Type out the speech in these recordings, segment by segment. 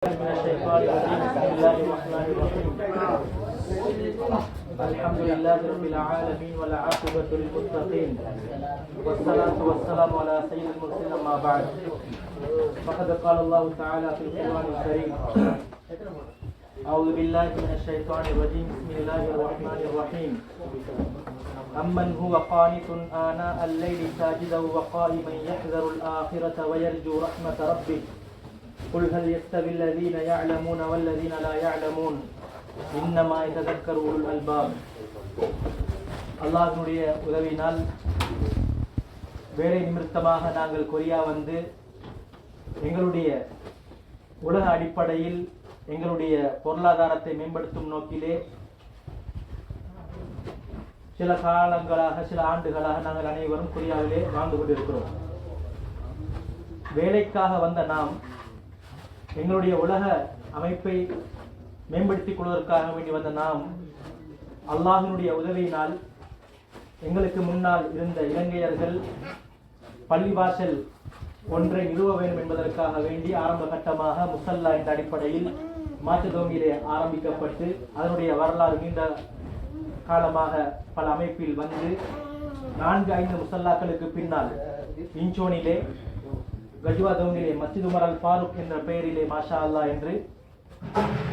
من الشيطان الرجيم. بسم الله الرحمن الرحيم. الحمد لله رب العالمين والعاقبة للمتقين والصلاة والسلام على سيد المرسلين أما بعد فقد قال الله تعالى في القرآن الكريم أعوذ بالله من الشيطان الرجيم. بسم الله الرحمن الرحيم. أمن هو قانت آناء الليل ساجدا وقائما يحذر الآخرة ويرجو رحمة ربه قل هل يستوي الذين يعلمون والذين لا يعلمون إنما يتذكر أولو الألباب. அல்லாஹ்வுடைய உதவியினால் வேலை நிமித்தமாக நாங்கள் கொரியா வந்து எங்களுடைய உலக அடிப்படையில் எங்களுடைய பொருளாதாரத்தை மேம்படுத்தும் நோக்கிலே சில காலங்களாக சில ஆண்டுகளாக நாங்கள் அனைவரும் கொரியாவிலே வாழ்ந்து கொண்டிருக்கிறோம். வேலைக்காக வந்த நாம் எங்களுடைய உலக அமைப்பை மேம்படுத்திக் கொள்வதற்காக வேண்டி வந்த நாம் அல்லாஹ்வினுடைய உதவியினால் எங்களுக்கு முன்னால் இருந்த இலங்கையர்கள் பள்ளிவாசல் ஒன்றை நிறுவ வேண்டும் என்பதற்காக வேண்டி ஆரம்ப கட்டமாக முசல்லா என்ற அடிப்படையில் மாற்றுதோங்கிலே ஆரம்பிக்கப்பட்டு அதனுடைய வரலாறு நீண்ட காலமாக பல அமைப்பில் வந்து 4-5 முசல்லாக்களுக்கு பின்னால் இன்சோனிலே கஜுவா தோங்கிலே மஸ்ஜித் உமர் அல் ஃபாரூக் என்ற பெயரிலே மாஷா அல்லா என்று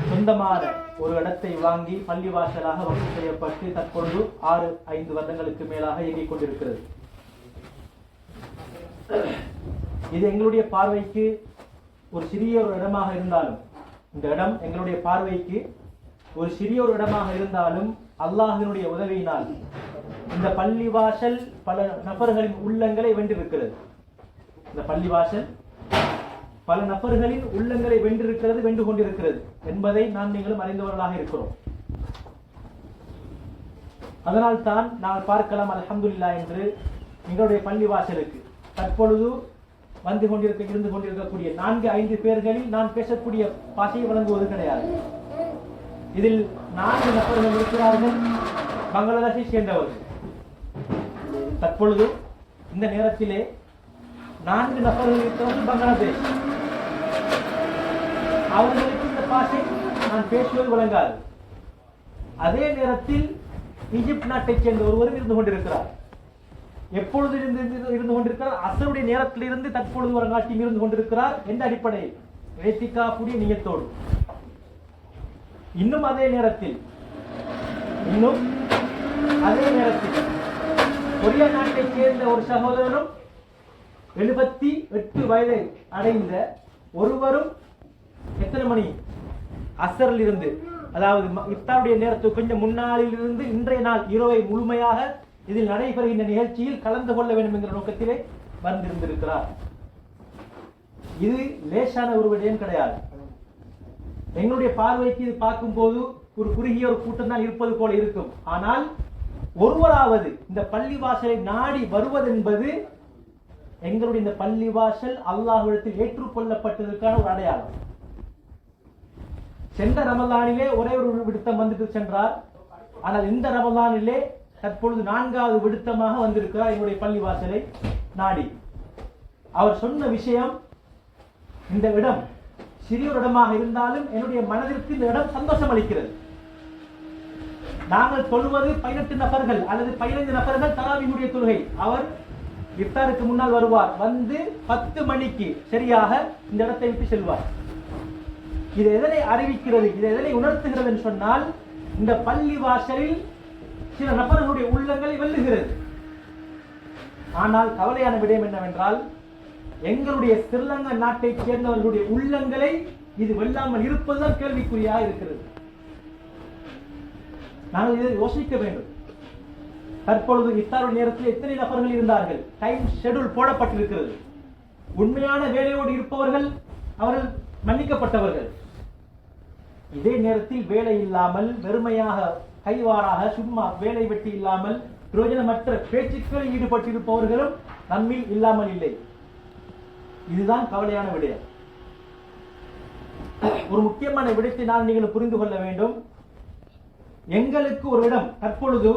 சொந்தமான ஒரு இடத்தை வாங்கி பள்ளிவாசலாக வசூல் செய்யப்பட்டு தற்பொழுது 6-5 வருடங்களுக்கு மேலாக இயங்கிக் கொண்டிருக்கிறது. இது எங்களுடைய பார்வைக்கு ஒரு சிறிய ஒரு இடமாக இருந்தாலும் இந்த இடம் எங்களுடைய பார்வைக்கு ஒரு சிறிய ஒரு இடமாக இருந்தாலும் அல்லாஹ்வினுடைய உதவியினால் இந்த பள்ளிவாசல் பல நபர்களின் உள்ளங்களை வென்றிருக்கிறது. இந்த பள்ளிவாசல் பல நபர்களின் உள்ளங்களை வென்றிருக்கிறது, வென்று கொண்டிருக்கிறது என்பதை நாம் நீங்களும் அறிந்தவர்களாக இருக்கிறோம். அதனால் தான் நாங்கள் பார்க்கலாம் அல்ஹம்துலில்லாஹ் என்று எங்களுடைய பள்ளிவாசலுக்கு தற்பொழுது இருந்து கொண்டிருக்கக்கூடிய 4-5 பேர்களில் நான் பேசக்கூடிய பாஷையை வழங்குவது கிடையாது. இதில் 4 நபர்கள் இருக்கிறார்கள், பங்களாதேஷை சேர்ந்தவர்கள். தற்பொழுது இந்த நேரத்திலே 4 நபர்கள் இருக்கிறார்கள் பங்களாதேஷ். அவர்களுக்கு இந்த பாஷை நான் பேசுவது வழங்காது. அதே நேரத்தில் ஈஜிப்ட் நாட்டைச் சேர்ந்த ஒருவரும் இருந்து கொண்டிருக்கிறார். எப்பொழுது இருந்து கொண்டிருக்கிறார்? அசருடைய நேரத்திலிருந்து தற்பொழுது ஒரு நாட்டில் இருந்து கொண்டிருக்கிறார். எந்த அடிப்படையில்? இழைத்திக்காக்கூடிய நியத்தோடு. இன்னும் அதே நேரத்தில் கொரியா நாட்டைச் சேர்ந்த ஒரு சகோதரனும் 78 வயதை அடைந்த ஒருவரும் எத்தனை மணி அசரில் இருந்து, அதாவது இஃப்தாருடைய நேரத்துக்கு கொஞ்சம் முன்னாளில் இருந்து இன்றைய நாள் இரவை முழுமையாக இதில் நடைபெறுகின்ற நிகழ்ச்சியில் கலந்து கொள்ள வேண்டும் என்கிற நோக்கத்திலே வந்திருந்திருக்கிறார். இது லேசான ஒரு விடயம் கிடையாது. எங்களுடைய பார்வைக்கு இது பார்க்கும் போது ஒரு குறுகிய ஒரு கூட்டம் தான் இருப்பது போல இருக்கும். ஆனால் ஒருவராவது இந்த பள்ளிவாசலை நாடி வருவது என்பது எங்களுடைய இந்த பள்ளிவாசல் அல்லாஹ்விடத்தில் ஏற்றுக்கொள்ளப்பட்டதற்கான ஒரு அடையாளம். சென்ற ரமலானிலே ஒரே ஒரு விடுத்தம் வந்துட்டு சென்றார். ஆனால் இந்த ரமலானிலே தற்பொழுது 4வது விடுத்தமாக வந்திருக்கிறார் எங்களுடைய பள்ளிவாசலை நாடி. அவர் சொன்ன விஷயம், இந்த இடம் சிறிய ஒரு இடமாக இருந்தாலும் என்னுடைய மனதிற்கு இந்த இடம் சந்தோஷம் அளிக்கிறது. நாங்கள் தொழுவது 18 நபர்கள் அல்லது 15 நபர்கள் தராவியுடைய தொழுகை. அவர் இஃப்தாருக்கு முன்னால் வருவார், வந்து 10 மணிக்கு சரியாக இந்த இடத்தை விட்டு செல்வார். இது எதனை அறிவிக்கிறது, இது எதனை உணர்த்துகிறது என்று சொன்னால், இந்த பள்ளி வாசலில் சில நபர்களுடைய உள்ளங்களை வெல்லுகிறது. ஆனால் கவலையான விடயம் என்னவென்றால், எங்களுடைய ஸ்ரீலங்கா நாட்டைச் சேர்ந்தவர்களுடைய உள்ளங்களை இது வெல்லாமல் இருப்பதுதான் கேள்விக்குறியாக இருக்கிறது. நாங்கள் இதை யோசிக்க வேண்டும். தற்பொழுது இஃப்தார் நேரத்தில் எத்தனை நபர்கள் இருந்தார்கள்? டைம் ஷெட்யூல் போடப்பட்டிருக்கிறது. உண்மையான வேலையோடு இருப்பவர்கள் அவர்கள் மன்னிக்கப்பட்டவர்கள். இதே நேரத்தில் வேலை இல்லாமல் வெறுமையாக கைவாராக சும்மா வேலை வெட்டி இல்லாமல் பிரயோஜனமற்ற பேச்சுக்களில் ஈடுபட்டிருப்பவர்களும் நம்மில் இல்லாமல் இல்லை. இதுதான் கவலையான விடயம். ஒரு முக்கியமான விடயத்தை நான் நீங்கள் புரிந்து கொள்ள வேண்டும். எங்களுக்கு ஒரு இடம் தற்பொழுது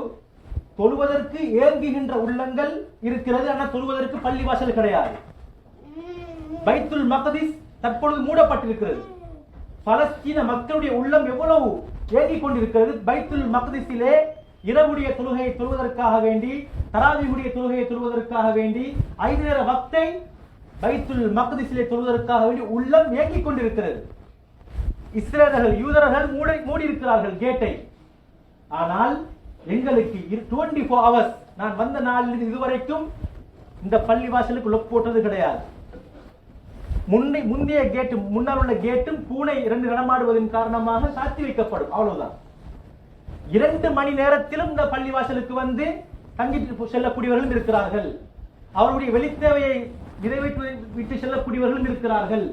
தொழுவதற்கு ஏங்குகின்ற உள்ளங்கள் இருக்கிறது. ஆனால் தொழுவதற்கு பள்ளிவாசல் கிடையாது. பைத்துல் மக்திஸ் தற்பொழுது மூடப்பட்டிருக்கிறது. பலஸ்தீன மக்களுடைய உள்ளம் எவ்வளவு ஏங்கிக் கொண்டிருக்கிறது. பைத்துல் மக்திஸிலே இரவுடைய தொழுகையை தொழுவதற்காக வேண்டி, தராவீஹுடைய தொழுகையை தொழுவதற்காக வேண்டி, 5 நேர வக்தை பைத்துல் மக்திஸிலே தொழுவதற்காக வேண்டி உள்ளம் ஏங்கிக் கொண்டிருக்கிறது. இஸ்ரேலர்கள், யூதர்கள் மூடி இருக்கிறார்கள் கேட்டை. ஆனால் எங்களுக்கு 24 hours, நான் வந்த நாளில் இதுவரைக்கும் இந்த பள்ளிவாசலுக்கு லொக் போட்டது கிடையாது. முந்தைய கேட்டு, முன்னால் உள்ள கேட்டும் பூனை 2 நடமாடுவதன் காரணமாக சாத்தி வைக்கப்படும், அவ்வளவுதான். 2 மணி நேரத்திலும் இந்த பள்ளிவாசலுக்கு வந்து தங்கிட்டு செல்லக்கூடியவர்களும் இருக்கிறார்கள். அவருடைய வெளித்தேவையை நிறைவேற்றி செல்லக்கூடியவர்களும் இருக்கிறார்கள்.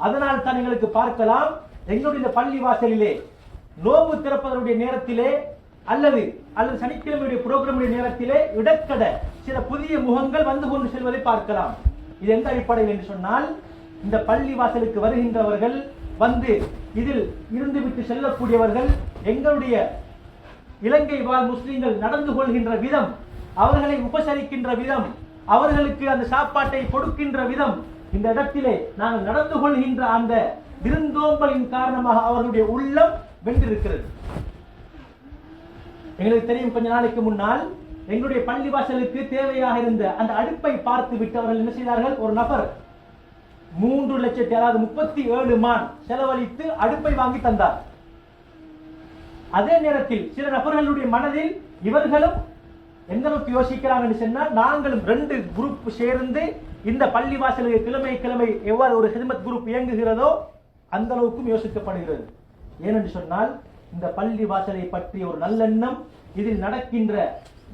அதனால் தான் எங்களுக்கு பார்க்கலாம், எங்களுடைய பள்ளிவாசலிலே நோம்பு திறப்பதனுடைய நேரத்திலே அல்லது சனிக்கிழமையுடைய புரோகிராமுடைய நேரத்திலே இடக்கட சில புதிய முகங்கள் வந்து கொண்டு செல்வதை பார்க்கலாம். இது எந்த அடிப்படையில் என்று சொன்னால், இந்த பள்ளி வாசலுக்கு வருகின்றவர்கள் வந்து இதில் இருந்துவிட்டு செல்லக்கூடியவர்கள் எங்களுடைய இலங்கை வாழ் முஸ்லிம்கள் நடந்து கொள்கின்ற விதம், அவர்களை உபசரிக்கின்ற விதம், அவர்களுக்கு அந்த சாப்பாட்டை கொடுக்கின்ற விதம், இந்த இடத்திலே நாங்கள் நடந்து கொள்கின்ற அந்த விருந்தோம்பலின் காரணமாக அவர்களுடைய உள்ளம் வென்றிருக்கிறது. எங்களுக்கு தெரியும், கொஞ்ச நாளைக்கு முன்னால் எங்களுடைய பள்ளிவாசலுக்கு தேவையாக இருந்த அந்த அடுப்பை பார்த்து விட்டு அவர்கள் என்ன செய்தார்கள், ஒரு நபர் 3,37 மான் செலவழித்து அடுப்பை வாங்கி தந்தார். அதே நேரத்தில் சில நபர்களுடைய மனதில் இவர்களும் எந்த அளவுக்கு யோசிக்கிறாங்க என்று சொன்னால், நாங்களும் 2 குரூப் சேர்ந்து இந்த பள்ளிவாசலுக்கு கிழமை எவ்வாறு ஒரு ஹிதமத் குரூப் இயங்குகிறதோ அந்த அளவுக்கும் யோசிக்கப்படுகிறது. ஏனென்று சொன்னால், இந்த பள்ளி வாசலை பற்றிய ஒரு நல்லெண்ணம், இதில்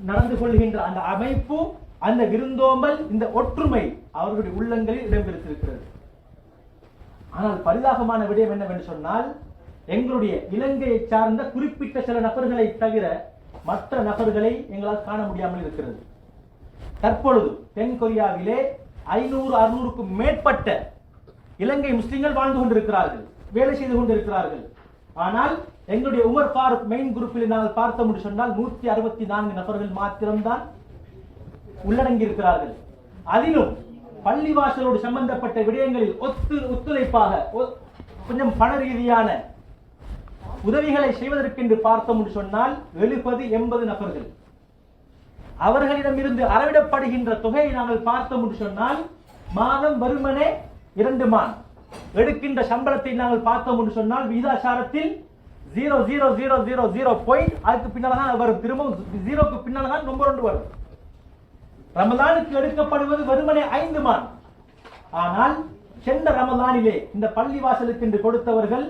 நடந்து கொள்கின்ற அந்த அமைப்பு, அந்த விருந்தோம்பல், இந்த ஒற்றுமை அவர்களுடைய உள்ளங்களில் இடம்பெற்றிருக்கிறது. ஆனால் பரிதாபமான விடயம் என்னவென்று சொன்னால், எங்களுடைய இலங்கையை சார்ந்த குறிப்பிட்ட சில நபர்களை தவிர மற்ற நபர்களை எங்களால் காண முடியாமல் இருக்கிறது. தற்பொழுது தென் கொரியாவிலே 500-600க்கும் மேற்பட்ட இலங்கை முஸ்லிம்கள் வாழ்ந்து கொண்டிருக்கிறார்கள், வேலை செய்து கொண்டிருக்கிறார்கள். ஆனால் எங்களுடைய உமர் ஃபாரூக் மெயின் குரூப்பில் நாங்கள் பார்த்தோம் என்று சொன்னால் 164 நபர்கள் மாத்திரம்தான் உள்ளடங்கி இருக்கிறார்கள். அதிலும் பள்ளிவாசலோடு சம்பந்தப்பட்ட விடயங்களில் ஒத்துழைப்பாக கொஞ்சம் பண ரீதியான உதவிகளை செய்வதற்கென்று பார்த்தோம் என்று சொன்னால் 70-80 நபர்கள். அவர்களிடமிருந்து அறவிடப்படுகின்ற தொகையை நாங்கள் பார்த்தோம் என்று சொன்னால் மாதம் வருமனே 2 மான். எடுக்கின்ற சம்பளத்தை நாங்கள் பார்த்தோம் என்று சொன்னால் விகிதாசாரத்தில் 0.0000 பாயிண்ட், அதுக்கு பின்னால்தான் வரும், திரும்பவும் 0க்கு பின்னால்தான் ரொம்ப 2 வரும். ரமலானுக்கு எடுக்கப்படுவது வருமனே 5 மான். ஆனால் சென்ற ரமலானிலே இந்த பள்ளிவாசலுக்கு என்று கொடுத்தவர்கள்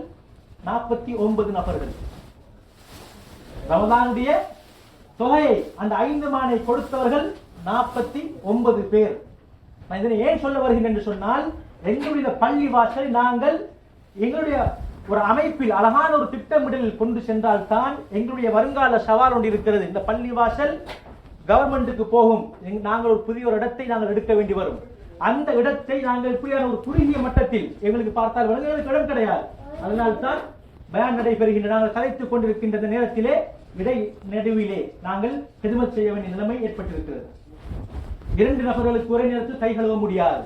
49 நபர்கள். ரமலானுடைய தொகையை அந்த 5 மானை கொடுத்தவர்கள் 49 பேர். நான் இதனை ஏன் சொல்ல வருகிறேன் என்று சொன்னால், எங்களுடைய பள்ளிவாசலை நாங்கள் எங்களுடைய ஒரு அமைப்பில் அழகான ஒரு திட்டமிடலில் கொண்டு சென்றால் தான் எங்களுடைய வருங்கால சவால் ஒன்று இருக்கிறது. இந்த பள்ளிவாசல் கவர்மெண்ட்டுக்கு போகும், நாங்கள் ஒரு புதிய ஒரு இடத்தை நாங்கள் எடுக்க வேண்டி வரும். அந்த இடத்தை நாங்கள் இப்படியான ஒரு குறுகிய மட்டத்தில் எங்களுக்கு பார்த்தால் எங்களுக்கு இடம் கிடையாது. அதனால்தான் பயான் நடைபெறுகின்ற நாங்கள் கலைத்துக் கொண்டிருக்கின்ற நேரத்திலே இடை நடுவிலே நாங்கள் ஹிதமத் செய்ய வேண்டிய நிலைமை ஏற்பட்டிருக்கிறது. 2 நபர்களுக்கு ஒரே நேரத்தில் கை கழுவ முடியாது,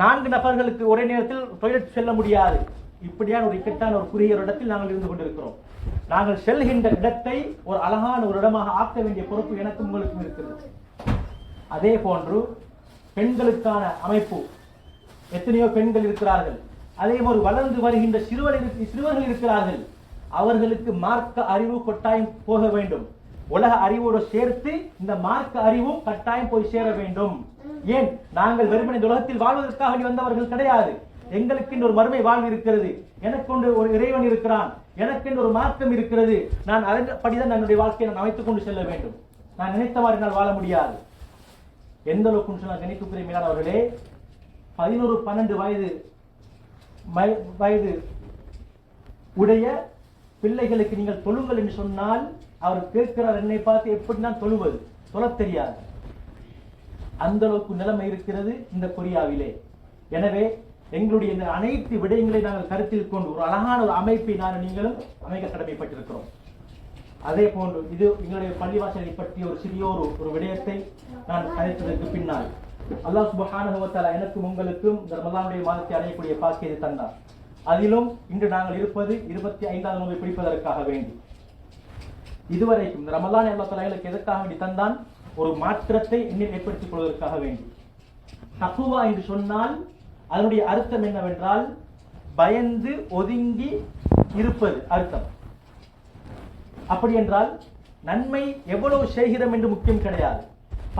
4 நபர்களுக்கு ஒரே நேரத்தில் டாய்லெட் செல்ல முடியாது. இப்படியான ஒரு இக்கட்டான ஒரு குறுகிய இடத்தில் நாங்கள் இருந்து கொண்டிருக்கிறோம். நாங்கள் செல்கின்ற இடத்தை ஒரு அழகான ஒரு இடமாக ஆக்க வேண்டிய பொறுப்பு எனக்கும் உங்களுக்கும் இருக்கிறது. அதே போன்று பெண்களுக்கான அமைப்பு, எத்தனையோ பெண்கள் இருக்கிறார்கள். அதே போன்று வளர்ந்து வருகின்ற சிறுவர்கள் இருக்கிறார்கள். அவர்களுக்கு மார்க்க அறிவு கட்டாயம் போக வேண்டும். உலக அறிவோடு சேர்த்து இந்த மார்க்க அறிவும் கட்டாயம் போய் சேர வேண்டும். ஏன், நாங்கள் வெறுமனே இந்த உலகத்தில் வாழ்வதற்காக வந்தவர்கள் கிடையாது. எங்களுக்கு ஒரு மறுமை வாழ்வு இருக்கிறது, எனக்கு ஒரு இறைவன் இருக்கிறான், எனக்கு ஒரு மார்க்கம் இருக்கிறது. நான் அதன்படிதான் என்னுடைய வாழ்க்கையை நான் அமைத்துக் கொண்டு செல்ல வேண்டும். நான் நினைத்த மாதிரி நான் வாழ முடியாது. எந்த அளவுக்கு சொன்னால் கணிப்புக்குரிய மேலானவர்களே, 11-12 வயது உடைய பிள்ளைகளுக்கு நீங்கள் தொழுங்கள் என்று சொன்னால் அவர் கேட்கிறார், என்னை பார்த்து எப்படி நான் தொழுவது, தொழத் தெரியாது. அந்த அளவுக்கு நிலைமை இருக்கிறது இந்த கொரியாவிலே. எனவே எங்களுடைய இந்த அனைத்து விடயங்களை நாங்கள் கருத்தில் கொண்டு ஒரு அழகான ஒரு அமைப்பை நீங்களும் அமைக்க கடமைப்பட்டிருக்கிறோம். அதே போன்று இது எங்களுடைய பள்ளிவாசலை பற்றிய ஒரு சிறிய ஒரு விடயத்தை நான் கதைத்ததற்கு பின்னால் அல்லாஹ் சுப்ஹானஹு வ தஆலா எனக்கும் உங்களுக்கும் இந்த ரமலானுடைய மாதத்தை அடையக்கூடிய பாக்கியத்தை தந்தார். அதிலும் இன்று நாங்கள் இருப்பது 25வது நோன்பை பிடிப்பதற்காக வேண்டி. இதுவரைக்கும் இந்த ரமலான் அல்லாஹ் தஆலா எங்களுக்கு எதற்காக வேண்டி தந்தான்? ஒரு மாற்றத்தை இன்னும் ஏற்படுத்திக் கொள்வதற்காக வேண்டி. தக்வா என்று சொன்னால் அதனுடைய அர்த்தம் என்னவென்றால் பயந்து ஒதுங்கி இருப்பது அர்த்தம். அப்படி என்றால் நன்மை எவ்வளவு செய்கிறோம் என்று முக்கியம் கிடையாது,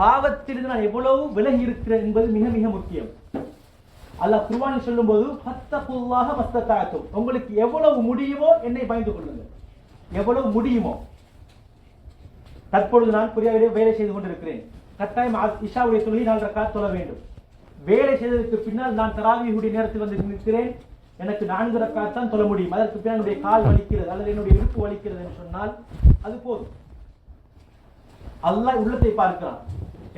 பாவத்திலிருந்து நான் எவ்வளவு விலகி இருக்கிறேன் என்பது மிக மிக முக்கியம். அல்லாஹ் குர்ஆனில் சொல்லும்போது ஃபத்தகுல்லாஹ மஸ்ததஅதும், உங்களுக்கு எவ்வளவு முடியுமோ என்னை பயந்து கொள்ளுங்கள், எவ்வளவு முடியுமோ. தற்பொழுது நான் குறியாவிலே வேலை செய்து கொண்டிருக்கிறேன். கட்டாயம் இஷாவுடைய தொழுகை 4 ரக்காத் தொழ வேண்டும். வேலை செய்ததற்கு பின்னால் நான் தராவீஹுடைய நேரத்தில் வந்து நிற்கிறேன், எனக்கு 4 ரக்காத் தான் தொழ முடியும். அதற்கு பின்னால் என்னுடைய கால் வலிக்கிறது அல்லது என்னுடைய இடுப்பு வலிக்கிறது என்று சொன்னால் அது போதும். அல்லாஹ் உள்ளத்தை பார்க்கிறான்.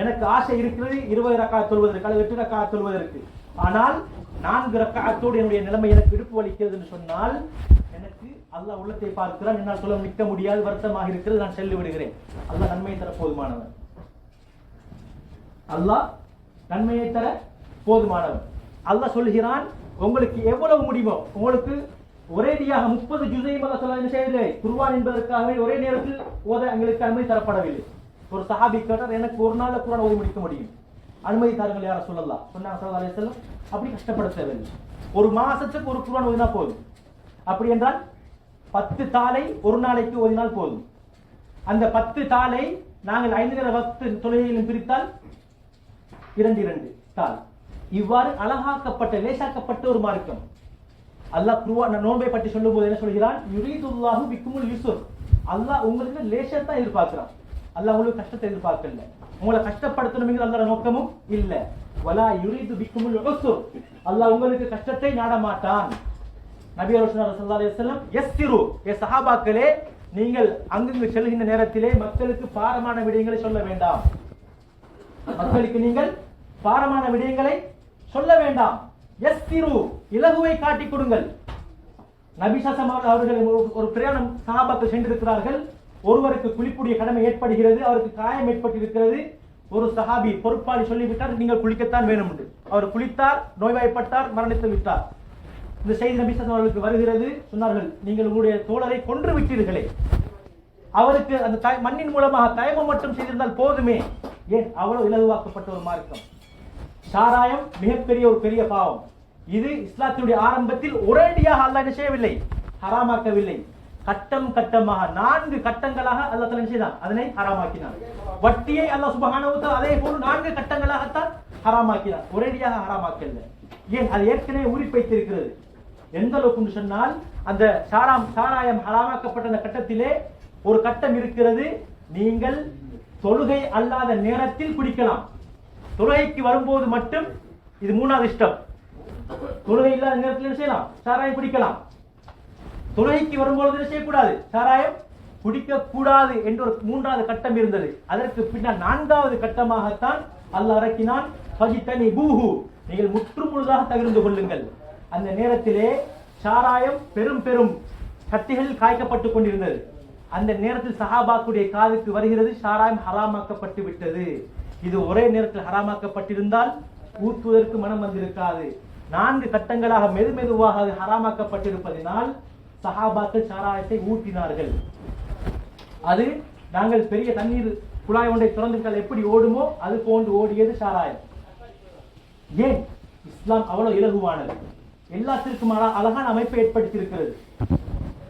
எனக்கு ஆசை இருக்கிறது 20 ரக்காத் தொழுவதற்கு அல்லது 8 ரக்காத் தொழுவதற்கு, ஆனால் 4 ரக்காத்தோடு என்னுடைய நிலைமை எனக்கு இடுப்பு வலிக்கிறது என்று சொன்னால் எனக்கு அல்லாஹ் உள்ளத்தை பார்க்கிறான். என்னால் தொழ நிற்க முடியாது, வருத்தமாக இருக்கிறது, நான் செல்லு விடுகிறேன். அல்லாஹ் நன்மையை தர போதுமானவன். அல்லாஹ் நன்மையை தர போதுமானவன். அல்லாஹ் சொல்கிறான் உங்களுக்கு எவ்வளவு முடியுமோ. உங்களுக்கு ஒரேடியாக 30 ஜுஸையும் அல்லாஹ் சொல்ல என்ன செய்யவில்லை, குர்ஆன் என்பதற்காக ஒரே நேரத்தில் ஓத எங்களுக்கு அனுமதி தரப்படவில்லை. ஒரு சஹாபி கேட்டார், எனக்கு ஒரு நாள்ல குர்ஆன் ஓதி முடிக்க முடியும், அனுமதி தாருங்கள் யார சொல்லலாம். சொன்னாங்க ஸல்லல்லாஹு அலைஹி வஸல்லம் அப்படி கஷ்டப்பட தேவையில்லை, ஒரு மாசத்துக்கு ஒரு குர்ஆன் ஓதினா போதும். அப்படி என்றால் 10 தாளை ஒரு நாளைக்கு ஓதினால் போதும். அந்த 10 தாளை நாங்கள் 5 நேர வக்து தொழுகையிலும் பிரித்தால் 2 தாள். இவ்வாறு அழகாக்கப்பட்ட லேசாக்கப்பட்ட ஒரு மார்க்கம். அல்லாஹ் குர்ஆன் நோன்பை பற்றி சொல்லும்போது என்ன சொல்கிறான்? யுரீதுல்லாஹு பிக்குமுல் யுஸ்ர், அல்லாஹ் உங்களுக்கு லேசத்தை தான் எதிர்பார்க்கிறான், அல்லாஹ் உங்களுக்கு கஷ்டத்தை எதிர்பார்க்கல. உங்களை கஷ்டப்படுத்தணும்ங்கிற அல்லாஹ் நோக்கமும் இல்ல. வலா யுரீது பிக்குமுல் உஸ்ர், அல்லாஹ் உங்களுக்கு கஷ்டத்தை நாட மாட்டான். நபி ஸல்லல்லாஹு அலைஹி வஸல்லம் யஸ்ஸிரு, சஹாபாக்களே நீங்கள் அங்கங்கு செல்கின்ற நேரத்திலே மக்களுக்கு பாரமான விடயங்களை சொல்ல வேண்டாம், மக்களுக்கு நீங்கள் பாரமான விடயங்களை சொல்ல வேண்டாம். யஸ்ஸிரு, இலகுவை காட்டிக் கொடுங்கள். நபி ஸல்லல்லாஹு அவர்கள் ஒரு பிரயாணம் சஹாபாக்கள் சென்றிருக்கிறார்கள். ஒருவருக்கு குளிப்புடைய கடமை ஏற்படுகிறது, அவருக்கு காயம் ஏற்பட்டிருக்கிறது. ஒரு சஹாபி பொறுப்பாளி சொல்லிவிட்டார், நீங்கள் குளிக்கத்தான் வேணும் என்று. அவர் குளித்தார், நோய்வாய்ப்பட்டார், மரணித்து விட்டார். இந்த செய்தி நபி ஸல்லல்லாஹு அவர்களுக்கு வருகிறது. சொன்னார்கள், நீங்கள் உங்களுடைய தோழரை கொன்று விட்டீர்களே, அவருக்கு அந்த மண்ணின் மூலமாக தயமம் மட்டும் செய்திருந்தால் போதுமே. ஏன் அவ்வளவு இலகுவாக்கப்பட்ட ஒரு மார்க்கம். சாராயம் மிகப்பெரிய ஒரு பெரிய பாவம். இது இஸ்லாத்தினுடைய ஆரம்பத்தில் ஒரேடியாக அல்லாஹ் என்ன செய்யவில்லை, ஹராமாக்கவில்லை. கட்டம் கட்டமாக 4 கட்டங்களாக அல்லாஹ் தஆலா செய்தான், அதனை ஹராமாக்கினான். வட்டியை அல்லாஹ் சுப்ஹானஹு வ தஆலா அதே போன்று 4 கட்டங்களாகத்தான் ஹராமாக்கினான், ஒரேடியாக ஹராமாக்கல்ல. ஏன்? அது ஏற்கனவே உரிப்பைத்திருக்கிறது. எந்த அளவுக்கு சொன்னால் அந்த சாராயம் ஹராமாக்கப்பட்ட அந்த கட்டத்திலே ஒரு கட்டம் இருக்கிறது, நீங்கள் தொழுகை அல்லாத நேரத்தில் குடிக்கலாம். தொழுகைக்கு வரும்போது மட்டும் இது 3வது இஷ்டம். தொழுகை இல்லாத நேரத்தில் என்ன செய்யலாம்? சாராயம் குடிக்கலாம். தொழுகைக்கு வரும்போது என்ன செய்யக்கூடாது? சாராயம் குடிக்க கூடாது என்ற ஒரு 3வது கட்டம் இருந்தது. அதற்கு பின்னால் 4வது கட்டமாகத்தான் அல்லாஹ் இறக்கினான், ஃபஜித்தனிபூஹு, நீங்கள் முற்று முழுதாக தவிர்த்து கொள்ளுங்கள். அந்த நேரத்திலே சாராயம் பெரும் பெரும் கத்திகளில் காய்க்கப்பட்டுக் கொண்டிருந்தது. அந்த நேரத்தில் சஹாபாக்குடைய காதுக்கு வருகிறது, சாராயம் ஹராமாக்கப்பட்டு விட்டது. இது ஒரே நேரத்தில் ஹராமாக்கப்பட்டிருந்தால் ஊற்றுவதற்கு மனம் வந்திருக்காது. 4 கட்டங்களாக மெதுமெதுவாக அது ஹராமாக்கப்பட்டிருப்பதனால் சஹாபாக்கள் சாராயத்தை ஊற்றினார்கள். அது நாங்கள் பெரிய தண்ணீர் குழாய் ஒன்றை திறந்துவிட்டால் எப்படி ஓடுமோ அது போன்று ஓடியது சாராயம். ஏன்? இஸ்லாம் அவ்வளவு இலகுவானது, எல்லாத்திற்கும் அழகான அமைப்பை ஏற்படுத்தியிருக்கிறது.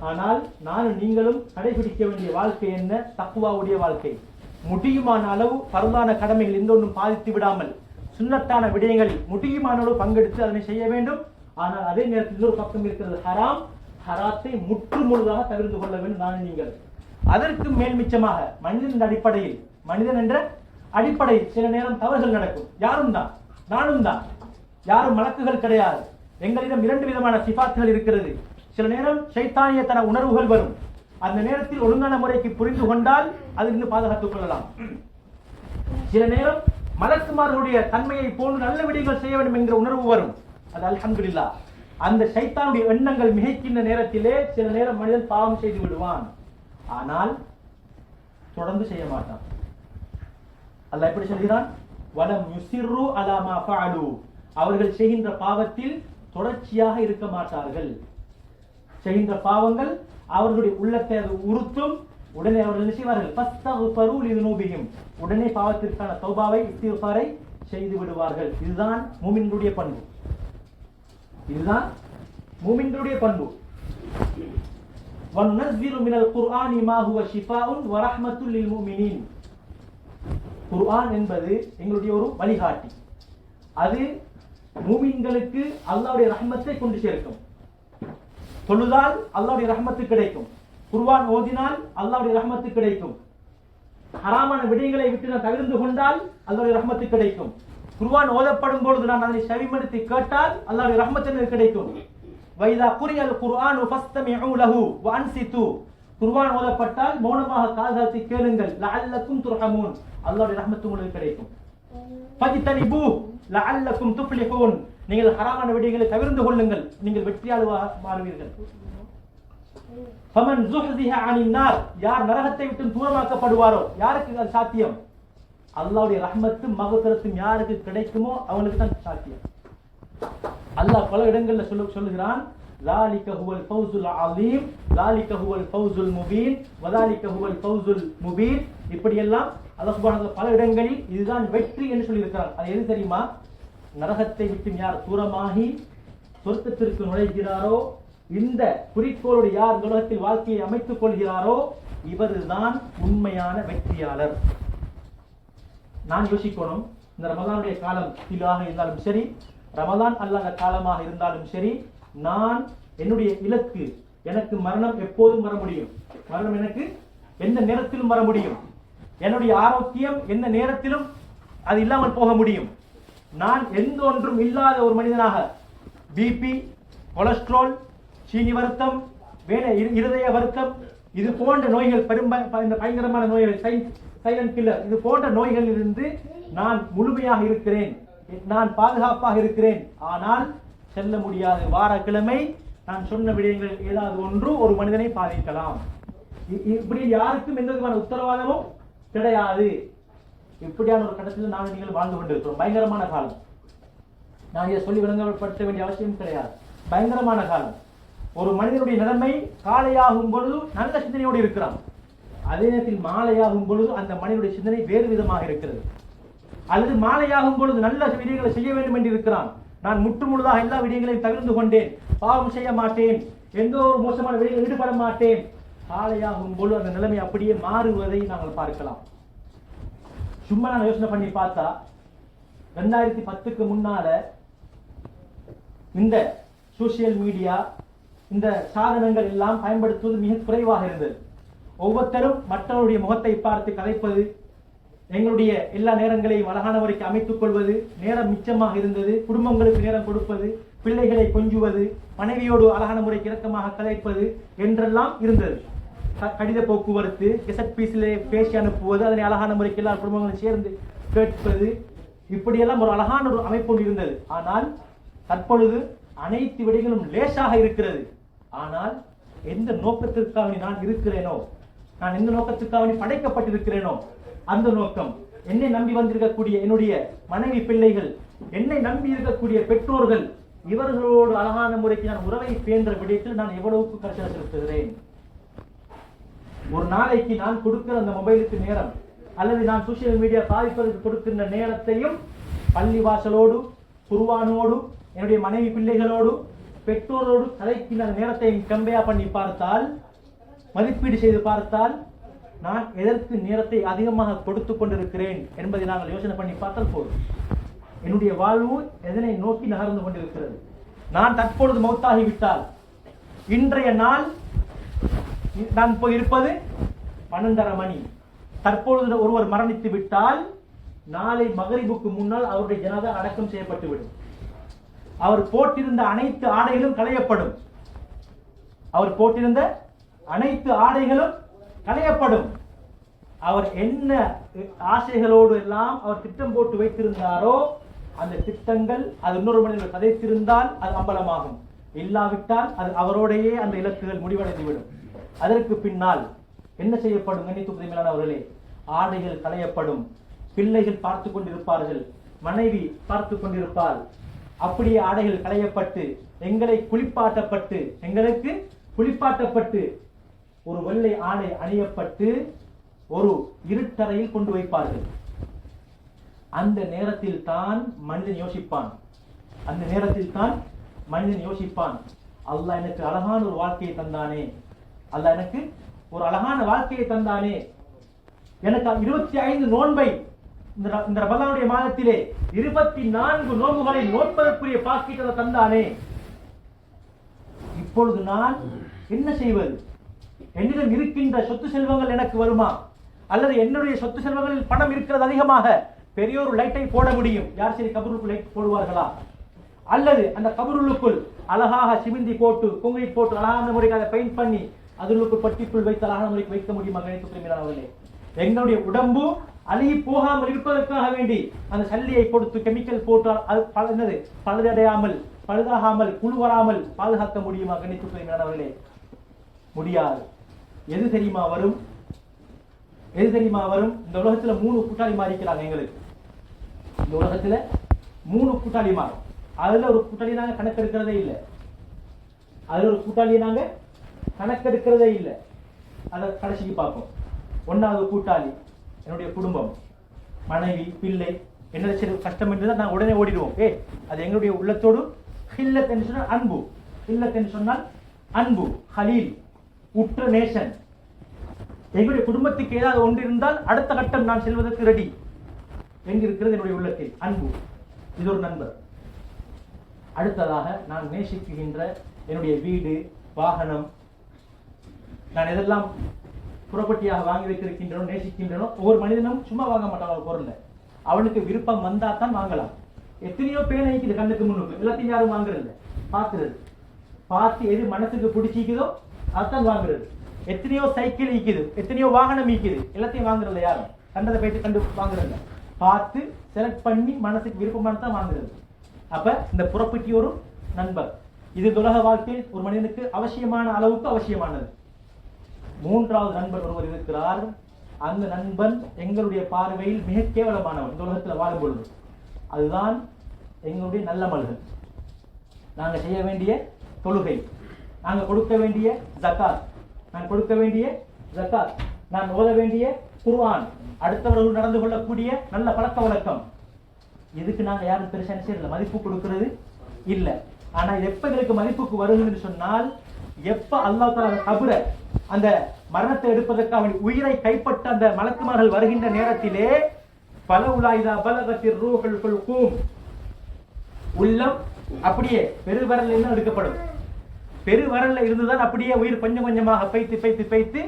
ஆனால் நானும் நீங்களும் கடைபிடிக்க வேண்டிய வாழ்க்கை என்ன? தக்வாவுடைய வாழ்க்கை. முடியுமான அளவு பரந்தான கடமைகள் எந்த ஒன்றும் பாதித்து விடாமல் சுன்னத்தான விடயங்களில் முடியுமான அளவு பங்கெடுத்து அதனை செய்ய வேண்டும். ஆனால் அதே நேரத்தில் ஒரு பக்கம் இருக்கிறது ஹராம், ஹராத்தை முற்று முழுதாக தவிர்த்து கொள்ள வேண்டும் நானும் நீங்கள். அதற்கு மேல் மிச்சமாக மனிதன் அடிப்படையில், மனிதன் என்ற அடிப்படையில் சில நேரம் தவறுகள் நடக்கும். யாரும் தான், நானும் தான், யாரும் மலக்குகள் கிடையாது. எங்களிடம் 2 விதமான சிபாத்துகள் இருக்கிறது. சில நேரம் ஷைத்தானியத்தன உணர்வுகள் வரும். அந்த நேரத்தில் ஒழுங்கான முறைக்கு புரிந்து கொண்டால் அதிலிருந்து பாதுகாத்துக் கொள்ளலாம். சில நேரம் மலக்குமார்களுடைய தன்மையை போன்று நல்ல விடயங்கள் செய்ய வேண்டும் என்கிற உணர்வு வரும். அது அல்ஹம்துலில்லாஹ். அந்த ஷைத்தானுடைய எண்ணங்கள் மிகைக்கின்ற நேரத்திலே சில நேரம் மனிதன் பாவம் செய்து விடுவான். ஆனால் தொடர்ந்து செய்ய மாட்டான். அல்லாஹ் எப்படி சொல்கிறான்? வலம் யுஸிர்ரு அலா மா ஃபஅலு, அவர்கள் செய்கின்ற பாவத்தில் தொடர்ச்சியாக இருக்க மாட்டார்கள். செய்கின்ற பாவங்கள் அவர்களுடைய உள்ளத்தை அது உறுத்தும். உடனே அவர்கள் என்ன செய்வார்கள்? உடனே பாவத்திற்கான தௌபாவை இஸ்திக்ஃபாரை செய்து விடுவார்கள். இதுதான் மூமின்களுடைய பண்பு. இதுதான் மூமின்களுடைய பண்பு. وَنُنَزِّلُ مِنَ الْقُرْآنِ مَا هُوَ شِفَاءٌ وَرَحْمَةٌ لِلْمُؤْمِنِينَ. குர்ஆன் என்பது எங்களுடைய ஒரு வழிகாட்டி. அது மூமின்களுக்கு அல்லாஹ்வுடைய ரஹ்மத்தை கொண்டு சேர்க்கும். தொழுதால் அல்லாஹ்வுடைய ரஹ்மத்து கிடைக்கும். குர்ஆன் ஓதினால் அல்லாஹ்வுடைய ரஹ்மத்து கிடைக்கும். ஹராமான விடயங்களை விட்டு நான் தவிர்த்து கொண்டால் அல்லாஹ்வுடைய ரஹ்மத்து கிடைக்கும். குர்ஆன் ஓதப்படும் பொழுது நான் அதை செவிமடுத்து கேட்டால் அல்லாஹ்வுடைய ரஹ்மத் எனக்கு கிடைக்கும். வைதா குரியல் குர்ஆன் ஃபஸ்தமிஉ லஹு வஅன்சிது. குர்ஆன் ஓதப்பட்டால் மௌனமாக காதாத்தி கேளுங்கள். லஅல்லக்கும் துர்ஹமூன். அல்லாஹ்வுடைய ரஹ்மத் உங்களுக்கு கிடைக்கும். ஃபஜ்தனிபு லஅல்லக்கும் துஃப்லிஹூன். நீங்கள் ஹராமான விடயங்களை தவிர்த்து கொள்ளுங்கள், நீங்கள் வெற்றியாளராக மாறுவீர்கள். ஃபமன் ஸுஹ்ஸிஹ அனின் நார். யார் நரகத்தை விட்டு தூரமாக்கப்படுவாரோ, யாருக்கு அது சாத்தியம்? அல்லாஹ்வுடைய ரஹ்மத்தும் மக்ஃபிரத்தும் யாருக்கு கிடைக்குமோ அவங்களுக்கு தான் சாத்தியம். அல்லாஹ் பல இடங்கள்ல சொல்லுகிறான், ذَلِكَ هُوَ الْفَوْزُ الْعَظِيمُ ذَلِكَ هُوَ الْفَوْزُ الْمُبِينُ وَذَلِكَ هُوَ الْفَوْزُ الْمُبِينُ. இப்படி எல்லாம் அல்லாஹ் சுப்ஹானஹு வ தஆலா பல இடங்களில் இதுதான் வெற்றி என்று சொல்லி இருக்கிறார். அது எது தெரியுமா? நரகத்தை விட்டு யார் தூரமாகி சொர்க்கத்திற்கு நுழைகிறாரோ, இந்த குறிக்கோளோடு யார் உலகத்தில் வாழ்க்கையை அமைத்துக் கொள்கிறாரோ, இவர்தான் உண்மையான வெற்றியாளர். நான் யோசிக்கணும், இந்த ரமலானுடைய காலம் இலாக இருந்தாலும் சரி, ரமலான் அல்லாத காலமாக இருந்தாலும் சரி, நான் என்னுடைய இலக்கு, எனக்கு மரணம் எப்போதும் வர முடியும். மரணம் எனக்கு எந்த நேரத்திலும் வர முடியும். என்னுடைய ஆரோக்கியம் எந்த நேரத்திலும் அது இல்லாமல் போக முடியும். நான் எந்த ஒன்றும் இல்லாத ஒரு மனிதனாக, பிபி, கொலஸ்ட்ரால், சீனி வருத்தம், இருதய வருத்தம், இது போன்ற நோய்கள், பயங்கரமான நோய்கள், சைலண்ட் கில்லர், இது போன்ற நோய்களில் இருந்து நான் முழுமையாக இருக்கிறேன், நான் பாதுகாப்பாக இருக்கிறேன். ஆனால் செல்ல முடியாது. வாரக்கிழமை நான் சொன்ன விடயங்கள் ஏதாவது ஒன்று ஒரு மனிதனை பாதிக்கலாம். இப்படி யாருக்கும் எந்த விதமான உத்தரவாதமும் கிடையாது. இப்படியான ஒரு கட்டத்தில் நான் நீங்கள் வாழ்ந்து கொண்டிருக்கிறோம். பயங்கரமான காலம். நான் இதை சொல்லி விளங்கப்படுத்த வேண்டிய அவசியம் கிடையாது. பயங்கரமான காலம். ஒரு மனிதனுடைய நிலைமை காலையாகும் பொழுது நல்ல சிந்தனையோடு இருக்கிறான், அதே நேரத்தில் மாலையாகும் பொழுது அந்த மனிதனுடைய சிந்தனை வேறு விதமாக இருக்கிறது. அல்லது மாலையாகும் பொழுது நல்ல விடயங்களை செய்ய வேண்டும் என்று இருக்கிறான், நான் முற்று முழுதாக எல்லா விடயங்களையும் தவிர்த்து கொண்டேன், பாவம் செய்ய மாட்டேன், எந்த ஒரு மோசமான விடயங்களில் ஈடுபட மாட்டேன். காலையாகும் பொழுது அந்த நிலைமை அப்படியே மாறுவதை நாங்கள் பார்க்கலாம். சும்மா நான் யோசனை பண்ணி பார்த்தா 2010க்கு முன்னால இந்த சோசியல் மீடியா, இந்த சாதனங்கள் எல்லாம் பயன்படுத்துவது மிக குறைவாக இருந்தது. ஒவ்வொருத்தரும் மற்றவருடைய முகத்தை பார்த்து கதைப்பது, எங்களுடைய எல்லா நேரங்களையும் அழகான முறைக்கு அமைத்துக் கொள்வது, நேரம் மிச்சமாக இருந்தது. குடும்பங்களுக்கு நேரம் கொடுப்பது, பிள்ளைகளை கொஞ்சுவது, மனைவியோடு அழகான முறைக்கு இறக்கமாக கதைப்பது என்றெல்லாம் இருந்தது. கடித போக்குவரத்து, கெசட் பீஸிலே பேசி அனுப்புவது, அதனை அழகான முறைக்கு எல்லா குடும்பங்களும் சேர்ந்து கேட்பது, இப்படியெல்லாம் ஒரு அழகான ஒரு அமைப்பு இருந்தது. ஆனால் தற்பொழுது அனைத்து விடயங்களும் லேசாக இருக்கிறது. ஆனால் எந்த நோக்கத்திற்காக நான் இருக்கிறேனோ, நான் எந்த நோக்கத்திற்காக படைக்கப்பட்டிருக்கிறேனோ, அந்த நோக்கம், என்னை நம்பி வந்திருக்கக்கூடிய என்னுடைய மனைவி, பிள்ளைகள், என்னை நம்பி இருக்கக்கூடிய பெற்றோர்கள், இவர்களோடு அழகான முறைக்கு நான் உறவை பேன்ற விடயத்தில் நான் எவ்வளவுக்கு கருத்து செலுத்துகிறேன். ஒரு நாளைக்கு நான் கொடுக்கிற அந்த மொபைலுக்கு நேரம், அல்லது நான் சோசியல் மீடியா பாதிப்பதற்கு கொடுக்கின்ற நேரத்தையும் பள்ளிவாசலோடு, குர்ஆனோடு, என்னுடைய மனைவி பிள்ளைகளோடு, பெற்றோரோடு கலைக்கின்ற அந்த நேரத்தை கம்பேர் பண்ணி பார்த்தால், மதிப்பீடு செய்து பார்த்தால், நான் எதற்கு நேரத்தை அதிகமாக கொடுத்து கொண்டிருக்கிறேன் என்பதை நாங்கள் யோசனை பண்ணி பார்த்தால் போதும். என்னுடைய வாழ்வு எதனை நோக்கி நகர்ந்து கொண்டிருக்கிறது. நான் தற்பொழுது மௌத்தாகிவிட்டால், இன்றைய நாள் நான் போய் இருப்பது 12:30 மணி. தற்பொழுது ஒருவர் மரணித்து விட்டால், நாளை மகரிபுக்கு முன்னால் அவருடைய ஜனாதா அடக்கம் செய்யப்பட்டுவிடும். அவர் போட்டிருந்த அனைத்து ஆடைகளும் களையப்படும். அவர் போட்டிருந்த அனைத்து ஆடைகளும் களையப்படும். அவர் என்ன ஆசைகளோடு எல்லாம் அவர் திட்டம் போட்டு வைத்திருந்தாரோ, அந்த திட்டங்கள் அது இன்னொரு மனிதர்கள் கதைத்திருந்தால் அது அம்பலமாகும். இல்லாவிட்டால் அது அவரோடையே அந்த இலக்குகள் முடிவடைந்துவிடும். அதற்கு பின்னால் என்ன செய்யப்படும்? கண்ணியத்துக்குரியவர்களே, ஆடைகள் களையப்படும், பிள்ளைகள் பார்த்து கொண்டிருப்பார்கள், மனைவி பார்த்து கொண்டிருப்பாள். அப்படியே ஆடைகள் களையப்பட்டு எங்களுக்கு குளிப்பாட்டப்பட்டு ஒரு வெள்ளை ஆடை அணியப்பட்டு ஒரு இருட்டறையில் கொண்டு வைப்பார்கள். அந்த நேரத்தில் தான் மனிதன் யோசிப்பான், அல்லாஹ் எனக்கு அழகான ஒரு வாழ்க்கையை தந்தானே, அல்லாஹ் எனக்கு ஒரு அழகான வாழ்க்கையை தந்தானே, எனக்கு 25 நோன்பை இந்த ரமலானுடைய மாதத்திலே 24 நோன்புகளை நோற்பதற்குரிய பாக்கியத்தை தந்தானே, இப்பொழுது நான் என்ன செய்வது? என்னிடம் இருக்கின்ற சொத்து செல்வங்கள் எனக்கு வருமா? அல்லது என்னுடைய சொத்து செல்வங்களில் பணம் இருக்கிறது அதிகமாக, பெரிய ஒரு லைட்டை போட முடியும். யார் சரி கபருக்குள் லைட் போடுவார்களா? அல்லது அந்த கபருக்குள் அழகாக சிமிந்தி போட்டு கொங்கிரீட் போட்டு அழகான முறைக்கு அதை பெயிண்ட் பண்ணி அதற்கு பட்டிக்குள் வைத்து அழகான முறைக்கு வைக்க முடியுமா? கணித்துக்கிறீர்களே, எங்களுடைய உடம்பு அழுகி போகாமல் இருப்பதற்காக வேண்டி அந்த சல்லியை கொடுத்து கெமிக்கல் போட்டால் அது பழுதடையாமல் பழுதாகாமல் குழு வராமல் பாதுகாக்க முடியுமா? கணித்துக்கிறீர்களே, முடியாது. எது தெரியுமா வரும்? இந்த உலகத்துல 3 கூட்டாளி மாறிக்கிறாங்க. எங்களுக்கு இந்த உலகத்துல 3 கூட்டாளி மாறும். அதுல ஒரு கூட்டாளி நாங்க கணக்கெடுக்கிறதே இல்லை. அதை கடைசிக்கு பார்ப்போம். 1வது கூட்டாளி என்னுடைய குடும்பம், மனைவி, பிள்ளை. என்ன கஷ்டம் என்றுதான் நாங்கள் உடனே ஓடிடுவோம். அது எங்களுடைய உள்ளத்தோடு ஹில்லத் என்று சொன்னால் அன்பு, ஹில்லத் என்று சொன்னால் அன்பு, ஹலீல், உற்ற நேசன். எங்களுடைய குடும்பத்துக்கு ஏதாவது ஒன்று இருந்தால் அடுத்த கட்டம் நான் செல்வதற்கு ரெடி. எங்கு இருக்கிறது? என்னுடைய உள்ளத்தில் அன்பு. இது ஒரு நண்பர். அடுத்ததாக நான் நேசிக்குகின்ற என்னுடைய வீடு, வாகனம், நான் எதெல்லாம் புறப்பட்டியாக வாங்கி வைத்திருக்கின்றனோ, நேசிக்கின்றனோ. ஒவ்வொரு மனிதனும் சும்மா வாங்க மாட்டான் ஒரு பொருளை. அவனுக்கு விருப்பம் வந்தா தான் வாங்கலாம். எத்தனையோ பேனை இருக்குது கண்ணுக்கு முன்னுக்கு, எல்லாத்தையும் யாரும் வாங்குறது, பார்த்து எது மனசுக்கு பிடிச்சிக்குதோ அதுதான் வாங்குறது. எத்தனையோ சைக்கிள் ஈக்குது, எத்தனையோ வாகனம் ஈக்குது, எல்லாத்தையும் வாங்குறதில்ல. யாரும் கண்டதை போயிட்டு கண்டு வாங்குறதில்ல. பார்த்து செலக்ட் பண்ணி மனசுக்கு விருப்பமான தான் வாங்குறது. அப்ப இந்த புறப்பட்டி ஒரு நண்பர். இது உலக வாழ்க்கையில் ஒரு மனிதனுக்கு அவசியமான அளவுக்கு அவசியமானது. 3வது நண்பர் ஒருவர் இருக்கிறார். அந்த நண்பன் எங்களுடைய பார்வையில் மிக கேவலமானவர் இந்த உலகத்தில் வாழும் பொழுது. அதுதான் எங்களுடைய நல்ல மல்கள். நாங்கள் செய்ய வேண்டிய தொழுகை, நாங்கள் கொடுக்க வேண்டிய ஜகாத், நான் ஓத வேண்டிய குர்ஆன், அடுத்தவர்கள் நடந்து கொள்ளக்கூடிய நல்ல பழக்க வழக்கம். இதுக்கு நாங்கள் யாரும் பெருசா செய்யல, மதிப்பு கொடுக்கிறது இல்லை. ஆனா இது எப்ப எங்களுக்கு மதிப்புக்கு வருதுன்னு சொன்னால், எப்ப அல்லாஹ் தஆலா கபர அந்த மரணத்தை எடுப்பதற்காக உயிரை கைப்பற்ற அந்த மலக்குமார்கள் வருகின்ற நேரத்திலே பலவுலாயிதா பலகத்திர் ரூஹுல் குல்கூம், உள்ளம் அப்படியே பெருவரல்ல இருந்து எடுக்கப்படும். பெருவரல்ல இருந்துதான் அப்படியே உயிர் கொஞ்சம் கொஞ்சமாக பைத்து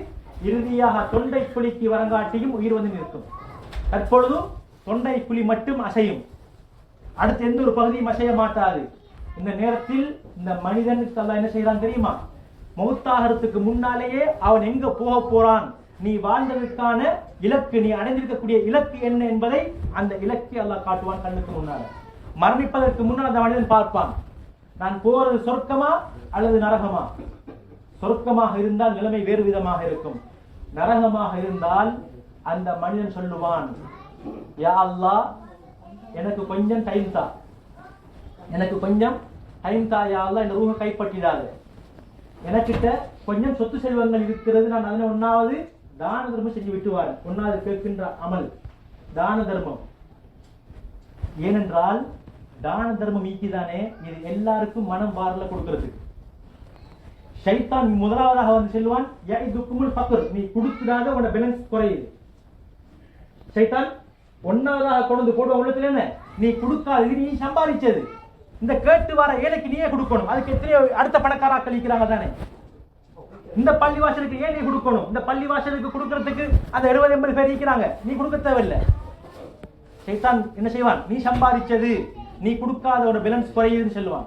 இறுதியாக தொண்டை குழிக்கு வரங்காட்டியும் உயிர் வந்து நிற்கும். தற்பொழுதும் தொண்டை குழி மட்டும் அசையும், அடுத்து எந்த ஒரு பகுதியும் அசைய மாட்டாது. இந்த நேரத்தில் இந்த மனிதனுக்கு அல்லாஹ் என்ன செய்யறான் தெரியுமா? மௌத்தாகிறதுக்கு முன்னாலேயே அவன் எங்க போக போறான், நீ வாழ்ந்ததற்கான இலக்கு, நீ அடைந்திருக்கக்கூடிய இலக்கு என்ன என்பதை அந்த இலக்கை அல்லாஹ் காட்டுவான் கண்ணுக்கு முன்னால. மரணிப்பதற்கு முன்னால் அந்த மனிதன் பார்ப்பான், நான் போறது சொர்க்கமா அல்லது நரகமா. சொர்க்கமாக இருந்தால் நிலைமை வேறு விதமாக இருக்கும். நரகமாக இருந்தால் அந்த மனிதன் சொல்லுவான், யா அல்லாஹ் எனக்கு கொஞ்சம் டைம் தா, யா அல்லாஹ் இந்த ரூஹை கைப்பற்றிடாது, எனக்கிட்ட கொஞ்சம் சொத்து செல்வங்கள் இருக்கிறது, நான் அதனை 1வது தான தர்மம் செஞ்சு விட்டுவார். 1வது கேட்கின்ற அமல் தான தர்மம். ஏனென்றால் தான தர்மம் ஈக்கிதானே, இது எல்லாருக்கும் மனம் வாரல கொடுக்கிறது. ஷைத்தான் முதலாவதாக வந்து செல்வான், யஇதுக்குமுல் ஃபக்ர், நீ கொடுத்துடாத உன பேலன்ஸ் குறையுது. ஷைத்தான் 1வதாக கொண்டு போடுவ உள்ளத்துல என்ன, நீ கொடுக்காது, நீ சம்பாதிச்சது, இந்த கேட்டு வர ஏழைக்கு நீயே கொடுக்கணும். அதுக்கு எத்தனையோ அடுத்த பணக்காராக்கள் இருக்கிறாங்க தானே. இந்த பள்ளிவாசலுக்கு ஏன் நீ கொடுக்கணும், இந்த பள்ளிவாசலுக்கு கொடுக்கறதுக்கு அந்த 70-80 பேர் இருக்கிறாங்க, நீ கொடுக்க தேவையில்லை. ஷைத்தான் என்ன செய்வான், நீ சம்பாதிச்சது, நீ கொடுக்காத ஒரு பேலன்ஸ் குறையுதுன்னு சொல்லுவான்.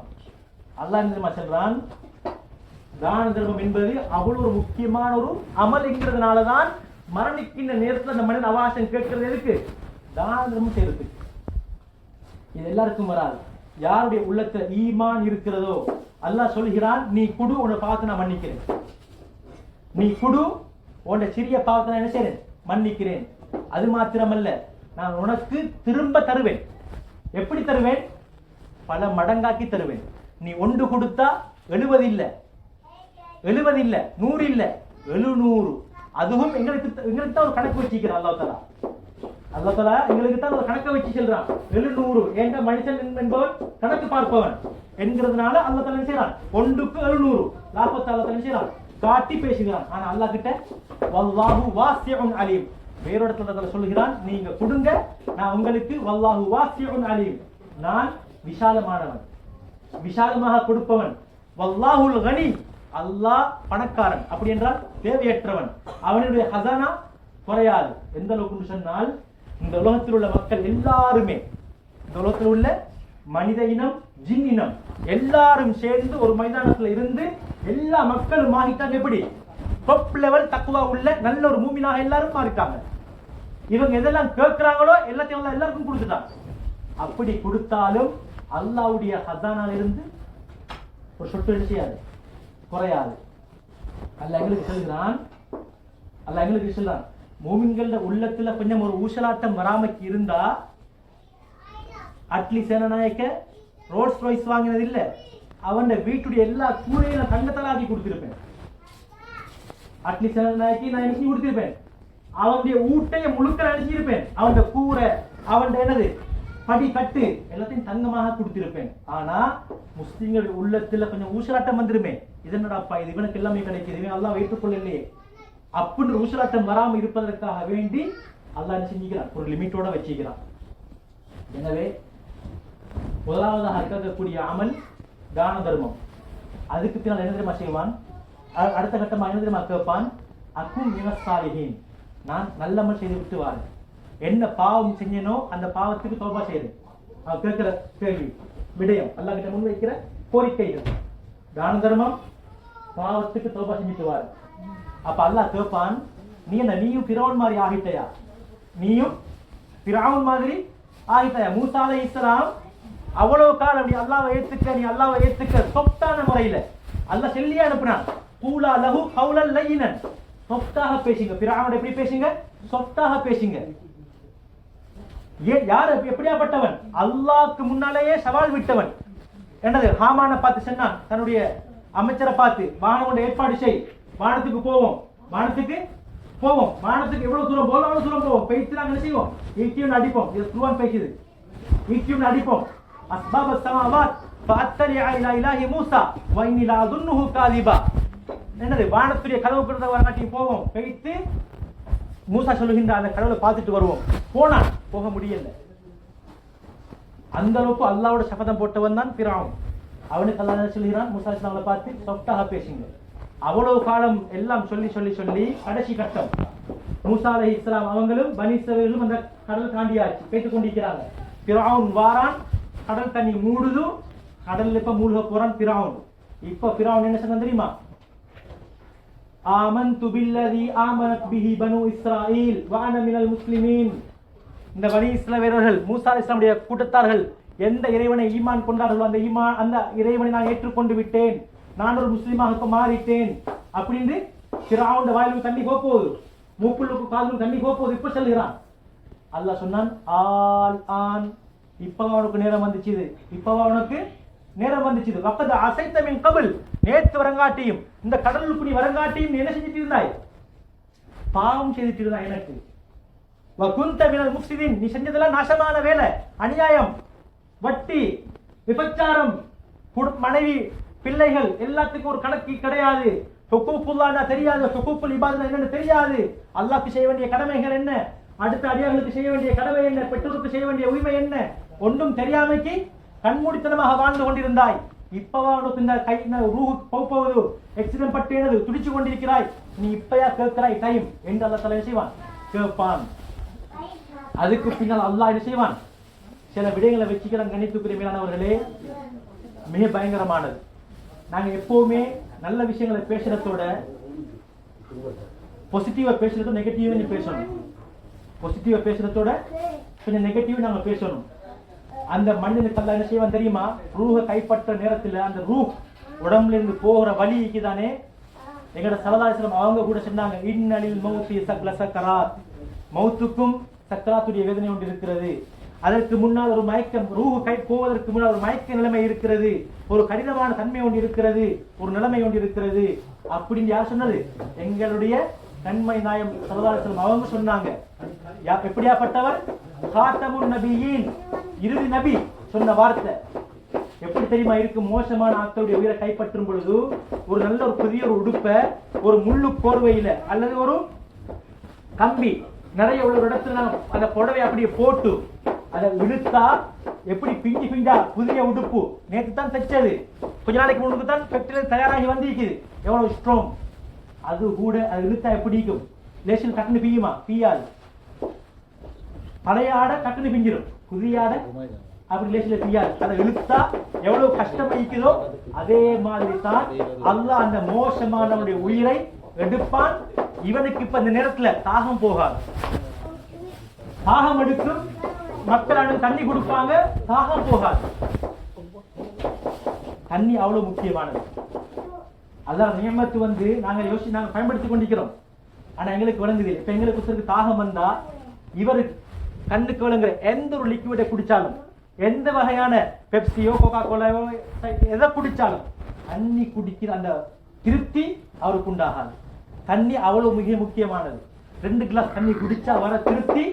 அல்லாஹ் என்ன சொல்றான், தான தர்மம் என்பது அவ்வளவு ஒரு முக்கியமான ஒரு அமல் என்கிறதுனாலதான் மரணிக்கின்ற நேரத்தில் அந்த மனிதன் அவகாசம் கேட்கிறது எதுக்கு, தான தர்மம் செய்யறதுக்கு. இது எல்லாருக்கும் வராது. யாருடைய உள்ளத்துல ஈமான் இருக்கிறதோ அல்லாஹ் சொல்கிறான், நீ குடு, உன்னை பார்த்து நான் மன்னிக்கிறேன், நீ குடு, உன்னை சிறிய பாவத்தை நான் என்ன செய்றேன், மன்னிக்கிறேன். அது மாத்திரமல்ல, நான் உனக்கு திரும்ப தருவேன். எப்படி தருவேன்? பல மடங்காக்கி தருவேன். நீ ஒன்று கொடுத்தா 70 இல்ல 100 இல்ல 700. அதுவும் எங்களுக்கு தான் ஒரு கணக்கு வச்சிருக்கிறான் அல்லாஹ் தஆலா எங்களுக்கு தான் ஒரு கணக்கை வச்சு சொல்றான். 700 என்ற மனுஷன் என்பவன் கணக்கு பார்ப்பவன் என்கிறதுனால அல்லாஹ் தஆலா செய்றான். ஒன்றுக்கு 700 லாபத்தை அல்லாஹ் தஆலா செய்றான் காட்டி பேசுகிறான். ஆனா அல்லாஹ் கிட்ட வல்லாஹு வாசிஉன் அலீம் வேற இடத்துல அல்லாஹ் சொல்கிறான், நீங்க கொடுங்க, நான் உங்களுக்கு வல்லாஹு வாசிஉன் அலீம், நான் விசாலமானவன், விசாலமாக கொடுப்பவன். வல்லாஹுல் கனி அல்லாஹ் பணக்காரன், அப்படி என்றால் தேவையற்றவன், அவனுடைய ஹசானா குறையாது. எந்த அளவுக்கு சொன்னால் இந்த உலகத்தில் உள்ள மக்கள் எல்லாருமே, இந்த உலகத்தில் உள்ள மனித இனம் ஜின் இனம் எல்லாரும் சேர்ந்து ஒரு மைதானத்துல இருந்து எல்லா மக்களும் மாறிட்டாங்க. எப்படி டாப் லெவல் தக்குவா உள்ள நல்ல ஒரு மூமினாக எல்லாரும் மாறிட்டாங்க. இவங்க எதெல்லாம் கேட்கிறாங்களோ எல்லாத்தையும் எல்லாருக்கும் கொடுத்துட்டாங்க. அப்படி கொடுத்தாலும் அல்லாஹ்வுடைய ஹசானால இருந்து ஒரு சொட்டு என்ன செய்யாது, குறையாது. அல்லாஹ் எங்களுக்கு சொல்கிறான், மூமின்களோட உள்ளத்துல கொஞ்சம் ஒரு ஊசலாட்டம் வராமக்கு இருந்தா அட்லி சேனநாயக்க ரோல்ஸ் ராய்ஸ் வாங்கினது இல்ல, அவன் வீட்டுடைய எல்லா கூரையும் நான் தங்கத்தால ஆக்கி கொடுத்திருப்பேன். அட்லி சேனநாயக்கி நான் நினைச்சு கொடுத்திருப்பேன். அவனுடைய ஊட்டைய முழுக்க நினைச்சிருப்பேன். அவனுடைய கூரை, அவன் என்னது படி கட்டு எல்லாத்தையும் தங்கமாக கொடுத்திருப்பேன். ஆனா முஸ்லிம்களுடைய உள்ளத்துல கொஞ்சம் ஊசலாட்டம் வந்துருமே, இதனடாப்பா இது இவனுக்கு எல்லாமே கிடைக்குது, இவன் அல்லாஹ் வைத்துக்கொள்ள இல்லையே அப்படின்னு ஊசலாட்டம் வராம இருப்பதற்காக வேண்டி அல்லாஹ் என்ன செஞ்சுக்கிறான், ஒரு லிமிட்டோட வச்சுக்கிறான். எனவே முதலாவதாக இருக்கக்கூடிய அமல் தான தர்மம். அதுக்கு பின்னால் என்ன தெரியுமா செய்வான், அடுத்த கட்டமா என்ன தெரியுமா கேட்பான், அக்கும் மினஸ்ஸாலிஹீன், நான் நல்லமல் செய்து விட்டு வாரேன், என்ன பாவம் செஞ்சனோ அந்த பாவத்துக்கு தௌபா செய்து. அவன் கேட்கிற கேள்வி விடயம், அல்லாஹ் கிட்ட முன் வைக்கிற கோரிக்கைகள், தான தர்மம், பாவத்துக்கு தௌபா செஞ்சுட்டு வாரு. அப்ப அல்லாஹ் கேட்பான், நீயும் ஃபிரௌன் மாதிரி ஆகிட்டயா, நீயும் ஃபிரௌன் மாதிரி ஆகிட்டயா. மூசா அலைஹிஸ்ஸலாம் அவ்வளவு காலம் நீ அல்லாஹ்வை ஏத்துக்க சொப்டான முறையில அல்லாஹ் சொல்லியே அனுப்புனான். கூலா லஹு கௌலல் லையினன், சொப்டாக பேசுங்க. ஃபிரௌன் எப்படி பேசுங்க, சொப்டாக பேசுங்க. யார் எப்படியாப்பட்டவன், அல்லாஹ்க்கு முன்னாலேயே சவால் விட்டவன். என்னது ஹாமான பார்த்து சொன்னான், தன்னுடைய அமைச்சரை பார்த்து, வானவன் ஏற்பாடு செய், வானத்துக்கு போவோம், வானத்துக்கு எவ்வளவு தூரம் போவோம் அவ்வளவு தூரம் போவோம், பேச்சு நாங்க என்ன செய்வோம், ஈக்கியும் அடிப்போம். இது குர்ஆன் பேசுது, ஈக்கியும் அடிப்போம். அஸ்பாப ஸமாவாத் ஃபஅத்தலிஅ இலா இலாஹி மூஸா வ இன்னி லா அதுன்னுஹு காலிபா. என்னது வானத்துடைய கதவு பிறந்த வரகாட்டி போவோம், பேய்த்து மூசா சொல்லுகின்ற அந்த கடவுளை பார்த்துட்டு வருவோம். போக முடியல. அந்த அளவுக்கு அல்லாஹ்வோட சபதம் போட்டவன் தான் ஃபிரௌன். அவனுக்கு அல்லாஹ் சொல்கிறான், மூசா அலைஹிஸ்ஸலாமை பார்த்து சொப்டாக பேசுங்க. அவ்வளவு காலம் எல்லாம் சொல்லி கடைசி கட்டம் மூசா அலைஹிஸ்ஸலாம் அவங்களும் பனி இஸ்ரவேலும் அந்த கடல் தாண்டியாச்சு, பேசிக் கொண்டிருக்கிறாங்க. ஃபிரௌன் வாரான், கடல் தண்ணி மூடுது, கடல்ல இப்ப மூழ்க போறான் ஃபிரௌன். இப்ப ஃபிரௌன் என்ன சொன்னான் தெரியுமா, ஆமன்து பில்லதி ஆமனத் பிஹி பனு இஸ்ராயீல் வ அன மினல் முஸ்லிமீன். இந்த பனி இஸ்ரவேலர்கள் மூசா அலைஹிஸ்ஸலாமுடைய கூட்டத்தார்கள் எந்த இறைவனை ஈமான் கொண்டார்களோ அந்த இறைவனை நான் ஏற்றுக்கொண்டு விட்டேன், நான் ஒரு முஸ்லிமாக இப்ப மாறிட்டேன் அப்படின்னு ஃபிரௌன் வாயிலுக்கு தண்ணி போகுது, மூக்குள்ளுக்கு காதுக்கு தண்ணி போகுது. இப்ப சொல்கிறான், அல்லாஹ் சொன்னான், ஆன் இப்பவா உனக்கு நேரம் வந்துச்சு, வக்கத அசைத்த மின் கபில், நேத்து வரங்காட்டியும் இந்த கடலுக்குடி வரங்காட்டியும் நீ என்ன செஞ்சுட்டு இருந்தாய், பாவம் செய்துட்டு இருந்தாய் எனக்கு. வகுந்த மினல் முஃப்ஸிதீன், நீ செஞ்சதெல்லாம் நாசமான வேலை, அநியாயம், வட்டி, விபச்சாரம், மனைவி பிள்ளைகள் எல்லாத்துக்கும் ஒரு கணக்கு கிடையாது, ஹுகூக்குல்லாஹ் தெரியாது, ஹுகூக்குல் இபாதத் என்னன்னு தெரியாது, அல்லாஹ்க்கு செய்ய வேண்டிய கடமைகள் என்ன, அடுத்த அடியார்களுக்கு செய்ய வேண்டிய கடமை என்ன, பெற்றோருக்கு செய்ய வேண்டிய உரிமை என்ன, ஒன்றும் தெரியாமைக்கு கண்மூடித்தனமாக வாழ்ந்து கொண்டிருந்தாய். இப்பவா உனக்கு இந்த கை ரூஹ் போவது எக்ஸிடென்ட் பட்டேனது துடிச்சு கொண்டிருக்கிறாய், நீ இப்பயா கேட்கிறாய் டைம் என்று அல்லாஹ் தஆலா செய்வான், கேட்பான். அதுக்கு பின்னால் அல்லாஹ் என்ன செய்வான், சில விடயங்களை வச்சுக்கிறான். கணித்துக்குரிய மேலானவர்களே, மிக பயங்கரமானது. நாங்க எப்பவுமே நல்ல விஷயங்களை பேசுறதோட பாசிட்டிவா பேசுறதோ நெகட்டிவா பேசணும். பாசிட்டிவா பேசுறதோட கொஞ்சம் நெகட்டிவ் நாங்க பேசணும். அந்த மனிதனுக்கு அல்லாஹ் என்ன செய்வான் தெரியுமா, ரூஹ கைப்பற்ற நேரத்துல அந்த ரூஹ் உடம்புல இருந்து போகிற வலிக்கு தானே எங்கட ஸல்லல்லாஹு அலைஹி வஸல்லம் அவங்க கூட சொன்னாங்க, இன்னலில் மௌத்தி சக்ல சக்கராத், மௌத்துக்கும் சக்கராத்துடைய வேதனை ஒன்று இருக்கிறது. அதற்கு முன்னால் ஒரு மயக்கம், ரூஹு கை போவதற்கு முன்னால் ஒரு மயக்க நிலைமை இருக்கிறது, ஒரு கடினமான தன்மை ஒன்று இருக்கிறது, ஒரு நிலைமை ஒன்று இருக்கிறது அப்படின்னு யார் சொன்னது? எங்களுடைய நன்மை நாயம் ஸல்லல்லாஹு அலைஹி வஸல்லம் அவங்க சொன்னாங்க. எப்படியாப்பட்டவர்? காத்தமுன் நபியின், இறுதி நபி சொன்ன வார்த்தை. எப்படி தெரியுமா இருக்கு? மோசமான ஆட்களுடைய உயிரை கைப்பற்றும் பொழுது ஒரு நல்ல ஒரு புதிய ஒரு உடுப்பை ஒரு முள்ளு போர்வையில அல்லது ஒரு கம்பி நிறைய உள்ள ஒரு இடத்துல அந்த புடவை அப்படியே போட்டு அதை இழுத்தா எப்படி பிஞ்சு பிஞ்சா புதிய உடுப்பு நேற்று தான் தைச்சது, கொஞ்ச நாளைக்கு முன்னுக்கு தான் ஃபேக்டரி தயாராகி வந்திருக்குது, எவ்வளவு ஸ்ட்ராங் அது கூட. அது இழுத்தா எப்படி இருக்கும்? லேசில் டக்குனு பிய்யுமா? பிய்யாது. பழைய ஆடை டக்குனு பிஞ்சிடும், புதிய ஆடை அப்படி லேசில பிய்யாது. அதை இழுத்தா எவ்வளவு கஷ்டம் இருக்குதோ அதே மாதிரி தான் அல்லாஹ் அந்த மோசமானவனுடைய உயிரை எடுப்பான். இவனுக்கு இப்ப இந்த நேரத்துல தாகம் போகாது, தாகம் எடுக்கும், மக்கள் தண்ணி கொடுப்பாங்க, தாகம் போகாது. தண்ணி அவ்வளவு முக்கியமானது. அதான் நியமத்து நாங்க பயன்படுத்திக் கொண்டிருக்கிறோம். ஆனா எங்களுக்கு விளங்குது. இப்ப எங்களுக்கு ஒருத்தருக்கு தாகம் வந்தா இவரு கண்ணுக்கு விளங்குற எந்த ஒரு லிக்விடை குடிச்சாலும், எந்த வகையான பெப்சியோ கோகா கோலாவோ எதை குடிச்சாலும் தண்ணி குடிக்கிற அந்த திருப்தி அவருக்கு உண்டாகாது. தண்ணி அவ்வளவு மிக முக்கியமானது. 2 கிளாஸ் தண்ணி குடிச்சா வர திருப்தி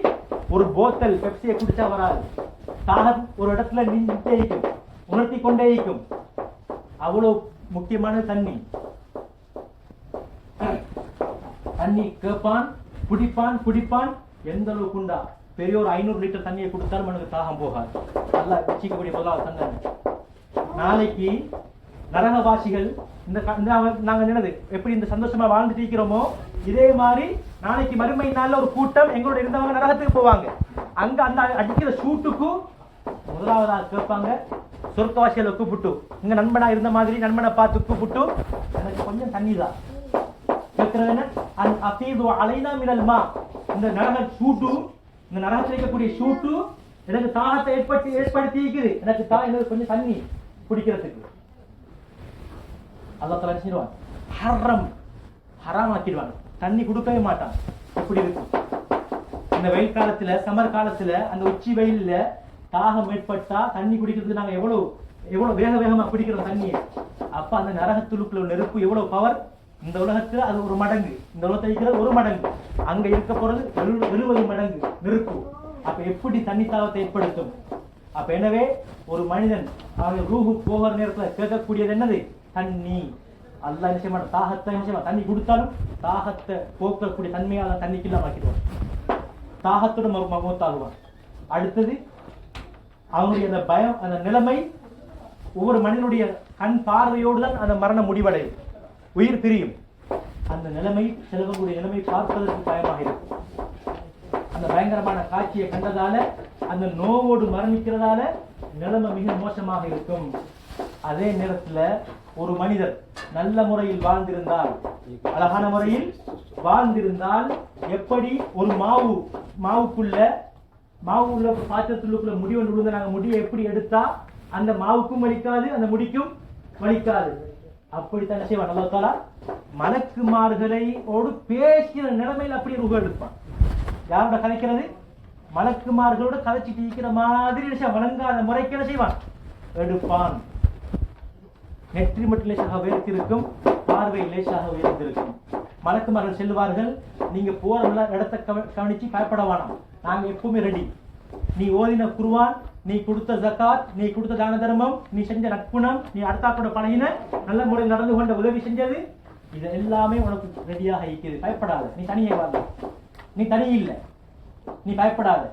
ஒரு போத்தல் பெப்சியை குடிச்சா வராது. தாகம் ஒரு இடத்துல நின்றுட்டே இருக்கும், உணர்த்தி கொண்டே இருக்கும். அவ்வளவு முக்கியமான தண்ணி. தண்ணி கேட்பான், குடிப்பான். எந்த அளவுக்கு உண்டா? பெரிய ஒரு 500 லிட்டர் தண்ணியை கொடுத்தாலும் எனக்கு தாகம் போகாது. நல்லா வச்சிக்கக்கூடிய முதலாவது தண்ணி. நாளைக்கு நரகவாசிகள் நாங்க என்னது எப்படி இந்த சந்தோஷமா வாழ்ந்துட்டு இருக்கிறோமோ இதே மாதிரி நாளைக்கு மறுமை நாள்ல ஒரு கூட்டம் எங்களோட இருந்தவங்க நரகத்துக்கு போவாங்க. அங்க அந்த அடிக்கிற சூட்டுக்கு முதலாவதாக கேட்பாங்க, சொர்க்கவாசிகளை கூப்பிட்டு, இங்க நண்பனா இருந்த மாதிரி நண்பனை பார்த்து கூப்பிட்டு, எனக்கு கொஞ்சம் தண்ணி தான் கேட்கறது என்ன? அலைனா மினல்மா, இந்த நரக சூட்டு, இந்த நரகத்தில் இருக்கக்கூடிய சூட்டு எனக்கு தாகத்தை ஏற்படுத்தி இருக்குது, எனக்கு கொஞ்சம் தண்ணி குடிக்கிறதுக்கு. அல்லாஹ் தஆலா சொல்லுவான், ஹராம் ஆக்கிடுவான், தண்ணி கொடுக்கவே மாட்டான். எப்படி இருக்கும் இந்த வெயில் காலத்துல, சம்மர் காலத்துல அந்த உச்சி வெயில்ல தாகம் ஏற்பட்டா தண்ணி குடிக்கிறதுக்கு நாங்க எவ்வளவு வேகமா குடிக்கிறோம் தண்ணியை. அப்ப அந்த நரகத்துக்குள்ள நெருப்பு எவ்வளவு பவர்! இந்த உலகத்துல அது ஒரு மடங்கு, இந்த உலகத்தை இருக்கிறது ஒரு மடங்கு, அங்க இருக்க போறது 70 மடங்கு நெருப்பு. அப்ப எப்படி தண்ணி தாகத்தை ஏற்படுத்தும்? அப்ப எனவே ஒரு மனிதன் அவன் ரூஹு போகிற நேரத்துல கேட்கக்கூடியது என்னது? தண்ணி. அல்லாஹ் என்ன செய்ய மாட்டான்? தாகத்தை என்ன செய்வான்? தண்ணி கொடுத்தாலும் தாகத்தை போக்கக்கூடிய தன்மையால தண்ணிக்கு இல்லாம ஆக்கிடுவான். தாகத்தோட மௌத்தாகுவான். அடுத்தது அவனுடைய அந்த பயம், அந்த நிலைமை ஒவ்வொரு மனிதனுடைய கண் பார்வையோடு தான் அந்த மரணம் முடிவடையும், உயிர் பிரியும். அந்த நிலைமை செல்வங்களுடைய நிலைமை பார்ப்பதற்கு பயமாக இருக்கும். அந்த பயங்கரமான காட்சியை கண்டதால அந்த நோவோடு மரணிக்கிறதால நிலைமை மிக மோசமாக இருக்கும். அதே நேரத்துல ஒரு மனிதர் நல்ல முறையில் வாழ்ந்திருந்தால், அழகான முறையில் வாழ்ந்திருந்தால், எப்படி ஒரு மாவு உள்ள பாத்திரத்துக்குள்ள முடி ஒன்று விழுந்து நாங்க முடியை எப்படி எடுத்தா அந்த மாவுக்கும் வலிக்காது, அந்த முடிக்கும் வலிக்காது, அப்படித்தான் செய்வான் அல்லாஹ் தஆலா. மலக்குமார்களோடு பேசுகிற நிலைமையில் அப்படியே ரூஹ் எடுப்பான். யாரோட கதைக்கிறது? மலக்குமார்களோட கதைச்சிட்டு இருக்கிற மாதிரி வணங்காத முறைக்கு என்ன செய்வான்? எடுப்பான். நெற்றி மட்டும் லேசாக உயர்த்திருக்கும், பார்வை லேசாக உயர்ந்திருக்கும். மலக்குமார்கள் செல்வார்கள், நீங்க போற இடத்தை கவனிச்சு பயப்பட வேணாம், நாங்க எப்பவுமே ரெடி. நீ ஓதின குர்ஆன், நீ கொடுத்த ஜகாத், நீ கொடுத்த தான தர்மம், நீ செஞ்ச நட்புணம், நீ அடுத்தாக்கோட பழகின, நல்ல முறையில் நடந்து கொண்ட உதவி செஞ்சது, இது எல்லாமே உனக்கு ரெடியாக இருக்குது. பயப்படாத, நீ தனியே வாங்க, நீ தனி இல்லை, நீ பயப்படாத.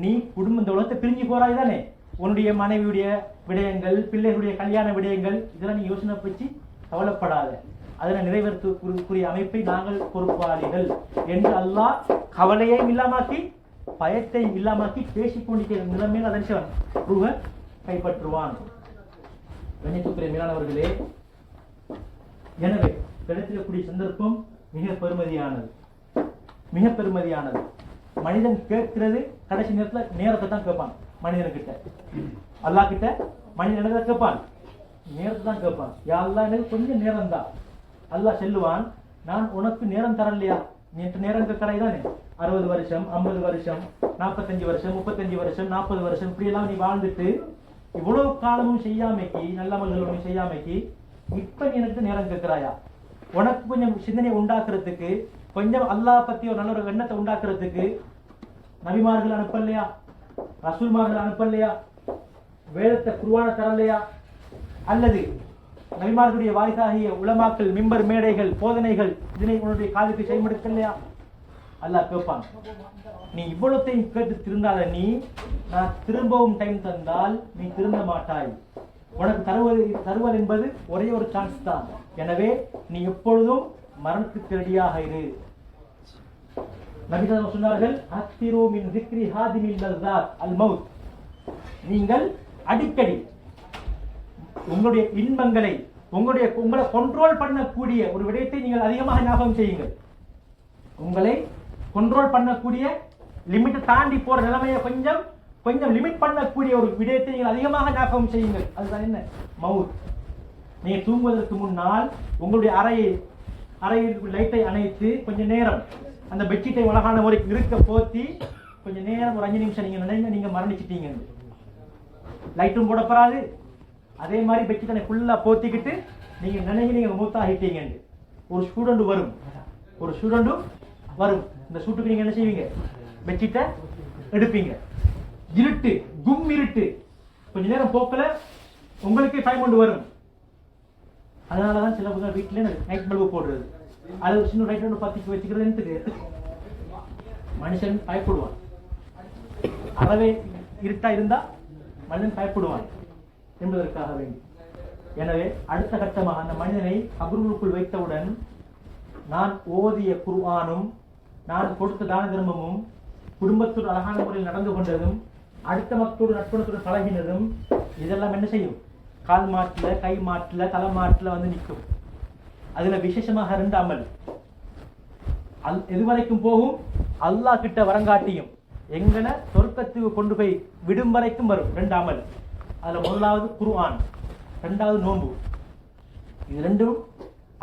நீ குடும்ப இந்த உலகத்தை பிரிஞ்சு போறாய் தானே, உன்னுடைய மனைவியுடைய விடயங்கள், பிள்ளைகளுடைய கல்யாண விடயங்கள், இதெல்லாம் நீ யோசனை வச்சு கவலைப்படாத. அதனை நிறைவேற்றக்கூடிய அமைப்பை நாங்கள் பொறுப்பாளிகள் என்று அல்லாஹ் கவலையையும் இல்லாமாக்கி பயத்தையும் இல்லாமாக்கி பேசிக்கொண்டிருக்கிற நிலைமையில் அதன் ரூஹ கைப்பற்றுவான். கண்ணியத்துக்குரிய மேலானவர்களே, எனவே கிடைத்திருக்கக்கூடிய சந்தர்ப்பம் மிக பெருமதியானது, மிக பெருமதியானது. மனிதன் கேட்கிறது கடைசி நேரத்துல நேரத்தை தான் கேட்பான். மனிதன்கிட்ட அல்லாஹ் கிட்ட மனிதன் என்ன கேட்பான்? நேரத்தை தான் கேட்பான். யா அல்லாஹ், எனக்கு கொஞ்சம் நேரம் தான். அல்லாஹ் சொல்லுவான், நான் உனக்கு நேரம் தரலையா? நேற்று நேரம் கடை தானே 60 வருஷம் 50 வருஷம் 45 வருஷம் 35 வருஷம் 40 வருஷம் இப்படி எல்லாம் நீ வாழ்ந்துட்டு இவ்வளவு காலமும் செய்யாமைக்கு நல்லமல்களும் செய்யாமைக்கு இப்ப நீ எனக்கு நேரம் கேட்கிறாயா? உனக்கு கொஞ்சம் சிந்தனை உண்டாக்குறதுக்கு, கொஞ்சம் அல்லாஹ் பத்தி ஒரு நல்ல ஒரு எண்ணத்தை உண்டாக்குறதுக்கு நபிமார்கள் அனுப்பலையா? ரசூல்மார்கள் அனுப்பலையா? வேதத்தை குர்ஆன தரலையா? அல்லது நபிமார்களுடைய வாரிசாகிய உலமாக்கள் மிம்பர் மேடைகள் போதனைகள் இதனை உன்னுடைய காதுக்கு செய்மடுக்கலையா? அல்லாஹ் கேட்பான். நீ இவ்வளத்தையும் கேட்டு திருந்தாத நீ, நான் திரும்பவும் டைம் தந்தால் நீ திருந்த மாட்டாய். உனக்கு தருவது என்பது ஒரே ஒரு சான்ஸ் தான். எனவே நீ எப்பொழுதும் மரணத்துக்கு ரெடியாக இரு. நபி சொன்னார்கள், அத்திரு மின் திக்ரி ஹாதிமில் லஸ்ஸாத் அல் மௌத். நீங்கள் அடிக்கடி உங்களுடைய இன்பங்களை உங்களை கண்ட்ரோல் பண்ணக்கூடிய ஒரு விடயத்தை நீங்கள் அதிகமாக ஞாபகம் செய்யுங்கள். உங்களை கண்ட்ரோல் பண்ணக்கூடிய லிமிட்டை தாண்டி போற நிலைமையை கொஞ்சம் லிமிட் பண்ணக்கூடிய ஒரு விடயத்தை நீங்கள் அதிகமாக ஞாபகம் செய்யுங்கள். அதுதான் என்ன? மவுத். நீங்க தூங்குவதற்கு முன்னால் உங்களுடைய அறையில் லைட்டை அணைத்து கொஞ்ச நேரம் அந்த பெட்ஷீட்டை அழகான முறைக்கு இருக்க போத்தி கொஞ்ச நேரம் ஒரு 5 நிமிஷம் நீங்க நினைங்க, நீங்க மரணிச்சிட்டீங்க. லைட்டும் போடப்படாது. அதே மாதிரி பெட்ஷீட்டை ஃபுல்லா போத்திக்கிட்டு நீங்க நினைங்க நீங்க மூத்தாகிட்டீங்க. ஒரு ஸ்டூடெண்ட் வரும். இந்த சூட்டுக்கு நீங்க என்ன செய்வீங்க? பெட்ஷீட்டை எடுப்பீங்க. இருட்டு, கும் இருட்டு. கொஞ்ச நேரம் போக்கல உங்களுக்கு டைம் கொண்டு வரும். அதனாலதான் சில பேர் வீட்டுல நைட் பல்பு போடுறது. அது சின்ன ரைட் ஒன்று பத்திக்கு வச்சுக்கிறது. மனுஷன் பயப்படுவான். அறவே இருட்டா இருந்தா மனிதன் பயப்படுவான் என்பதற்காக வேண்டி. எனவே அடுத்த கட்டமாக அந்த மனிதனை கபருக்குள் வைத்தவுடன் நான் ஓதிய குர்ஆனும் நான் கொடுத்த தான தர்மமும் குடும்பத்தோடு அழகான முறையில் நடந்து கொண்டதும் அடுத்த மக்களோடு நட்புணத்தோடு பழகினதும் இதெல்லாம் என்ன செய்யும்? கால் மாட்டுல, கை மாட்டுல, தலை மாட்டுல வந்து நிற்கும். அதுல விசேஷமாக 2 அமல் எதுவரைக்கும் போகும்? அல்லாஹ் கிட்ட வரங்காட்டியும் எங்களை சொர்க்கத்துக்கு கொண்டு போய் விடும் வரைக்கும் வரும் 2 அமல். அதுல முதலாவது குர்ஆன், 2வது நோன்பு. இது 2ம்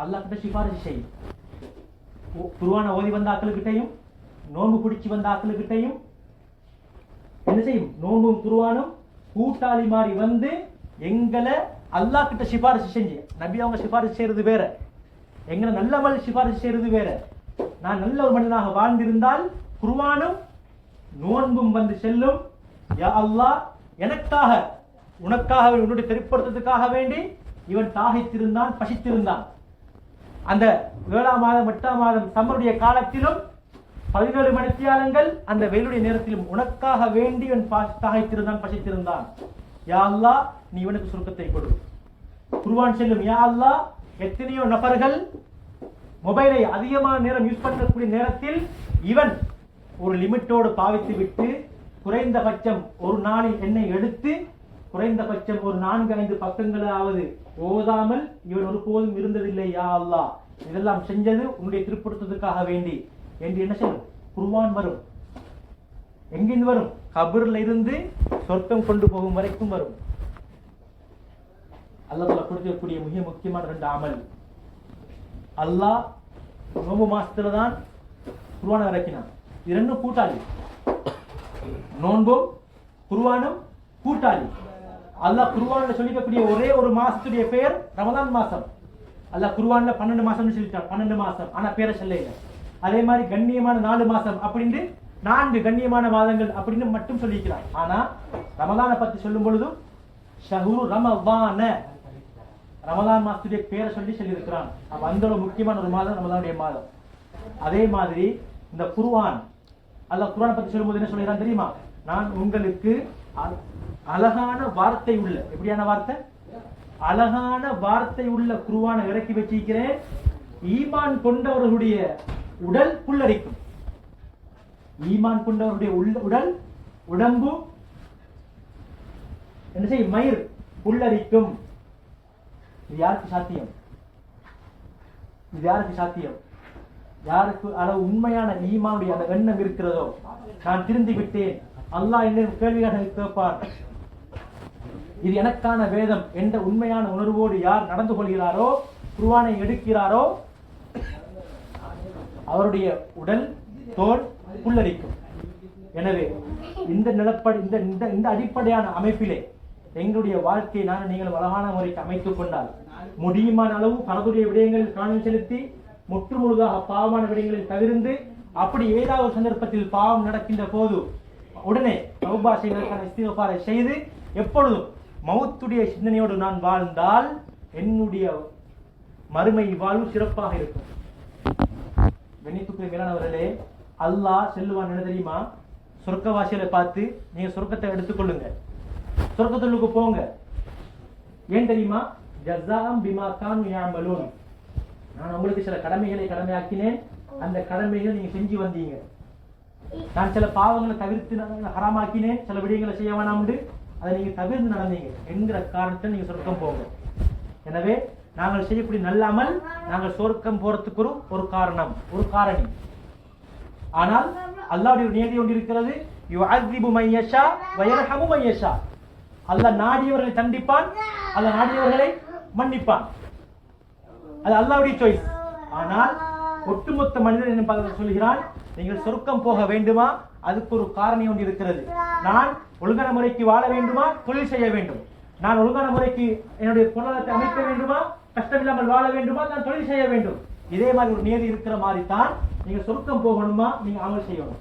அல்லாஹ் கிட்ட சிபாரிசு செய்யும். குர்ஆனை ஓதி வந்த ஆட்களுக்கிட்டையும் நோன்பு பிடிச்சி வந்த ஆட்களுக்கிட்டையும் என்ன செய்யும்? நோன்பும் குர்ஆனும் கூட்டாளி மாறி வந்து எங்களை அல்லாஹ் கிட்ட சிபாரிசு செஞ்சு, நபி அவங்க சிபாரிசு செய்யறது வேற, எங்களை நல்லமல் சிபாரிசு செய்யறது வேற. நான் நல்ல ஒரு மனிதனாக வாழ்ந்திருந்தால் குர்ஆனும் நோன்பும் வந்து செல்லும். யா அல்லாஹ், எனக்காக உனக்காக உன்னுடைய தெரிப்படுத்துறதுக்காக வேண்டி இவன் தாகித்திருந்தான், பசித்திருந்தான். அந்த 7ஆம் மாதம் 8ஆம் மாதம் சம்மருடைய காலத்திலும் 17 மணித்தியாலங்கள் அந்த வெயிலுடைய நேரத்திலும் உனக்காக வேண்டி இவன் தாகித்திருந்தான், பசித்திருந்தான். யா அல்லாஹ், நீ இவனுக்கு சுருக்கத்தை கொடு. குர்ஆன் செல்லும். யா அல்லாஹ், எத்தனையோ நபர்கள் மொபைலை அதிகமான நேரம் யூஸ் பண்ணக்கூடிய நேரத்தில் இவன் ஒரு லிமிட்டோடு பாவித்து விட்டு குறைந்தபட்சம் ஒரு நாளில் என்னை எடுத்து குறைந்தபட்சம் ஒரு 4-5 பக்கங்களாவது ஓதாமல் இவன் ஒருபோதும் இருந்ததில்லை. யா அல்லாஹ், இதெல்லாம் செஞ்சது உன்னுடைய திருப்படுத்துவதற்காக வேண்டி என்று என்ன சொல்லும்? குர்ஆன் வரும். எங்கிருந்து வரும்? கபர்ல இருந்து சொர்க்கம் கொண்டு போகும் வரைக்கும் வரும். அல்லாஹ் கொடுக்கக்கூடிய மிக முக்கியமான 2 அமல். அல்லாஹ் நோம்பு மாசத்துல தான் குர்ஆனை இறக்கினான். இது 2 கூட்டாளி. நோன்பும் குர்ஆனும் கூட்டாளி. அல்லாஹ் குர்ஆன்ல சொல்லிக்கக்கூடிய ஒரே ஒரு மாசத்துடைய பெயர் ரமலான் மாசம். அல்லாஹ் குர்ஆன்ல 12 மாசம்னு சொல்லிட்டான். 12 மாசம், ஆனா பேரை சொல்ல இல்லை. அதே மாதிரி கண்ணியமான 4 மாசம் அப்படின்னு 4 கண்ணியமான மாதங்கள் அப்படின்னு மட்டும் சொல்லிக்கிறான். ஆனா ரமலானை பத்தி சொல்லும் பொழுதும் ஷஹ்ரு ரமலான, ரமலான் மாசத்துடைய பேரை சொல்லியிருக்கிறான். அப்ப அந்த ஒரு முக்கியமான ஒரு மாதம் ரமலானுடைய மாதம். அதே மாதிரி இந்த குர்ஆன், அல்லாஹ் குர்ஆனை பத்தி சொல்லும்போது என்ன சொல்லிடுறான் தெரியுமா? நான் உங்களுக்கு அழகான வார்த்தை உள்ள, எப்படியான வார்த்தை? அழகான வார்த்தை உள்ள குர்ஆனை இறக்கி வச்சிருக்கிறேன். ஈமான் கொண்டவர்களுடைய உடல் புல்லரிக்கும். ஈமான் கொண்டவருடைய உடல் உடம்பு என்ன செய்யும்? மயிர் புல்லரிக்கும். இது யாருக்கு சாத்தியம்? இது யாருக்கு சாத்தியம்? யாருக்கு அளவு உண்மையான ஈமானுடைய அந்த எண்ணம் இருக்கிறதோ, நான் திருந்தி விட்டேன், அல்லாஹ் என்ன கேள்வியாக கேட்பார், இது எனக்கான வேதம் என்ற உண்மையான உணர்வோடு யார் நடந்து கொள்கிறாரோ, குர்ஆனை எடுக்கிறாரோ, அவருடைய உடல் தோல் புல்லரிக்கும். எனவே இந்த நிலப்படி இந்த அடிப்படையான அமைப்பிலே எங்களுடைய வாழ்க்கையை நான் நீங்கள் அழகான முறைக்கு அமைத்துக் கொண்டால் முடியுமான அளவு பலதுடைய விடயங்களில் கவனம் செலுத்தி முற்றுமுழுதாக பாவமான விடயங்களில் தவிர்த்து அப்படி ஏதாவது சந்தர்ப்பத்தில் பாவம் நடக்கின்ற போது உடனே தௌபா செய்வதற்கான இஸ்திக்ஃபாரை செய்து எப்பொழுதும் மௌத்துடைய சிந்தனையோடு நான் வாழ்ந்தால் என்னுடைய மறுமை வாழ்வு சிறப்பாக இருக்கும். கண்ணியத்துக்குரிய மேலானவர்களே, அல்லாஹ் செல்லுவான் என்ன தெரியுமா? சொர்க்கவாசிகளை பார்த்து நீங்க சொர்க்கத்தை எடுத்துக்கொள்ளுங்க, சொர்க்கத்துக்கு போங்க. ஏன் தெரியுமா? ஜஸாஅம் பிமா கானூ யஅமலூன். நான் உங்களுக்கு சில கடமைகளை கடமையாக்கினேன், அந்த கடமைகளை நீங்க செஞ்சு வந்தீங்க. நான் சில பாவங்களை தவிர்த்து ஹராமாக்கினேன், சில விடயங்களை செய்ய வேணாம்னு அதை நீங்க தவிர்த்து நடந்தீங்க என்கிற காரணத்தில் நீங்க சொர்க்கம் போங்க. எனவே நாங்கள் செய்யக்கூடிய நல்ல அமல் நாங்கள் சொர்க்கம் போறதுக்கு ஒரு காரணம், ஒரு காரணி. ஆனால் அல்லாஹ்வுடைய நியதி ஒன்று இருக்கிறது, யுஅஸிபு மன் யஷா வ யர்ஹமு மன் யஷா. அல்லாஹ் நாடியவர்களை தண்டிப்பான், அல்லாஹ் நாடியவர்களை மன்னிப்பான். அது அல்லாஹ்வுடைய சாய்ஸ். ஆனால் ஒட்டுமொத்த மனிதன் என்ன சொல்கிறான், நீங்கள் சொர்க்கம் போக வேண்டுமா? அதுக்கு ஒரு காரணி ஒன்று இருக்கிறது. நான் ஒழுங்கான முறைக்கு வாழ வேண்டுமா? தொழில் செய்ய வேண்டும். நான் ஒழுங்கான முறைக்கு என்னுடைய பொருளாதாரத்தை அமைக்க வேண்டுமா? கஷ்டமில்லாமல் வாழ வேண்டுமா? நான் தொழில் செய்ய வேண்டும். இதே மாதிரி ஒரு நியதி இருக்கிற மாதிரி தான் நீங்க சொர்க்கம் போகணுமா நீங்க அமல் செய்யணும்.